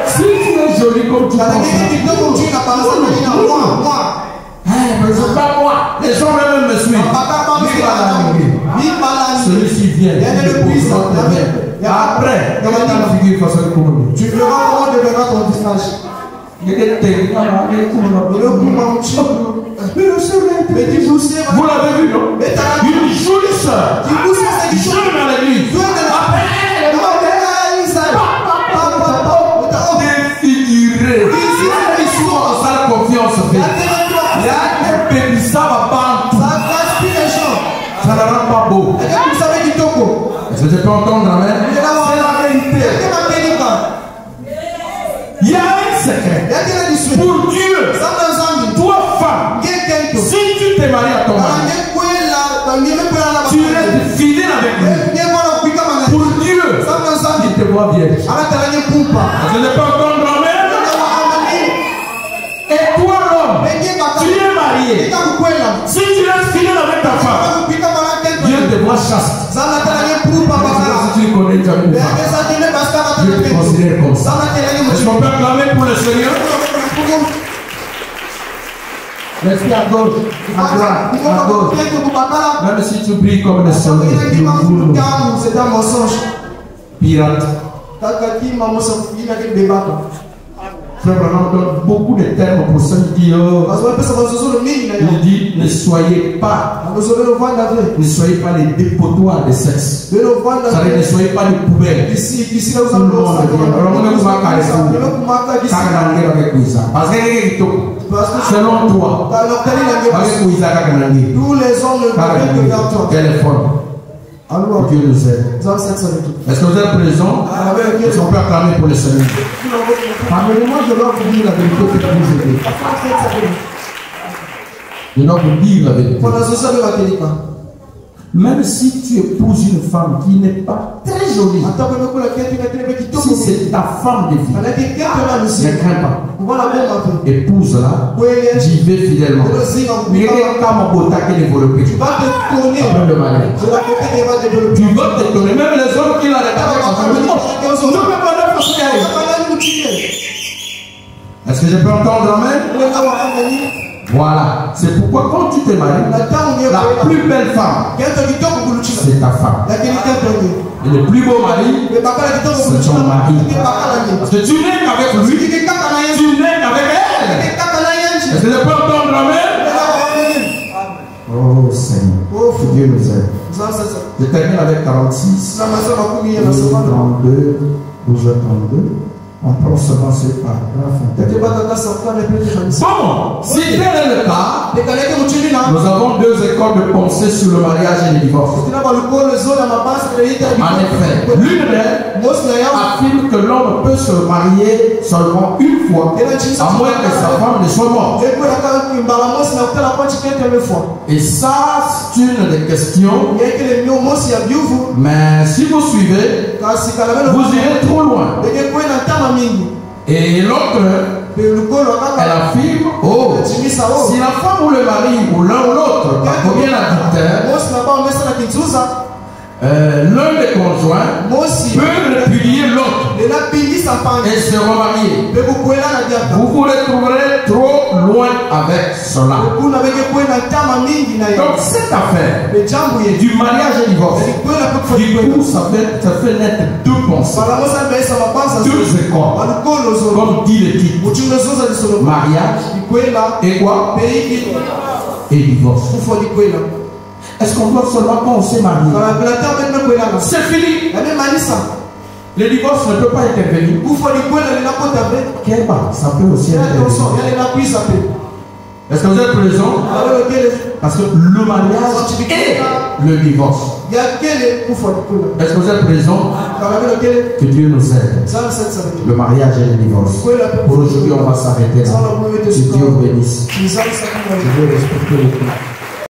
Si tu es joli comme tu penses, mais c'est pas moi. Les gens même me suivent. Celui-ci vient. Après, comment ta figure façon de communier? Tu verras comment deviendra ton visage. Vous l'avez vu, non? Une jolie soeur. Jeune dans l'église. Défiguré. Ça la confiance. Ça va pas. Ça ne rend pas beau. Est-ce que je peux entendre amen? C'est la vérité. Il y a un secret. Pour Dieu, toi femme, si tu t'es marié à ton mari, tu restes fidèle avec lui. Pour Dieu, il te voit bien. Je ne peux entendre amen. Et toi l'homme, tu es marié. Si tu restes fidèle avec ta femme, Dieu te voit chaste. tu as mis une femme. Je te considère comme ça. Est-ce qu'on peut acclamer pour le Seigneur? Restez à gauche, à droite, à gauche. Même si tu brilles comme le soleil, c'est un mensonge. Pirate. Frère Branham donne beaucoup de termes pour ça. Il dit ne soyez pas les dépotoirs de sexe. C'est-à-dire ne soyez pas des poubelles. Tout le monde parce que selon toi, tous les hommes ne veulent que vers toi. Téléphone. Alors, Dieu nous aide. Est-ce que vous êtes présents? Est-ce qu'on peut acclamer pour le Seigneur? Pardonnez-moi, je dois vous dire la vérité que vous aidez. Je dois vous dire la vérité. Même si tu épouses une femme qui n'est pas très jolie, si c'est ta femme de vie, ne crains pas. Épouse-la, j'y vais fidèlement. Mais il y a un qui développé. Tu vas te tourner. Après le mariage. Tu vas te tourner. Même les hommes qui l'ont regardé comme ça. Est-ce que je peux entendre amen? Voilà. C'est pourquoi quand tu te maries, la plus belle femme, c'est ta femme. Et le plus beau mari, c'est ton mari. Parce que tu n'es qu'avec lui, tu n'es qu'avec elle. Est-ce que je peux entendre amen? Oh Seigneur, que Dieu nous aide. Je termine avec 46, 32, 12h32. On prend seulement ce paragraphe. Bon, si tel est le cas, nous avons deux écoles de pensée sur le mariage et le divorce. En effet, l'une d'elles affirme que l'homme peut se marier seulement une fois, à moins que sa femme ne soit morte. Et ça, c'est une des questions. Mais si vous suivez, vous irez trop loin. Et l'autre, elle affirme, oh, si la femme ou le mari ou l'un ou l'autre commet l'adultère, l'un des conjoints peut répudier l'autre et se remarier. Vous vous retrouverez trop loin avec cela. Donc cette affaire du mariage et divorce, du coup ça fait naître deux pensées, deux écoles, comme dit le titre: mariage et quoi? Et divorce. Est-ce qu'on doit seulement quand on s'est marié? C'est fini. Le divorce ne peut pas intervenir. Ça peut aussi intervenir. Est-ce que vous êtes présents? Parce que le mariage et le divorce. Est-ce que vous êtes présents? Que Dieu nous aide. Le mariage et le divorce. Pour aujourd'hui, on va s'arrêter là. Que Dieu bénisse. Je veux respecter le temps.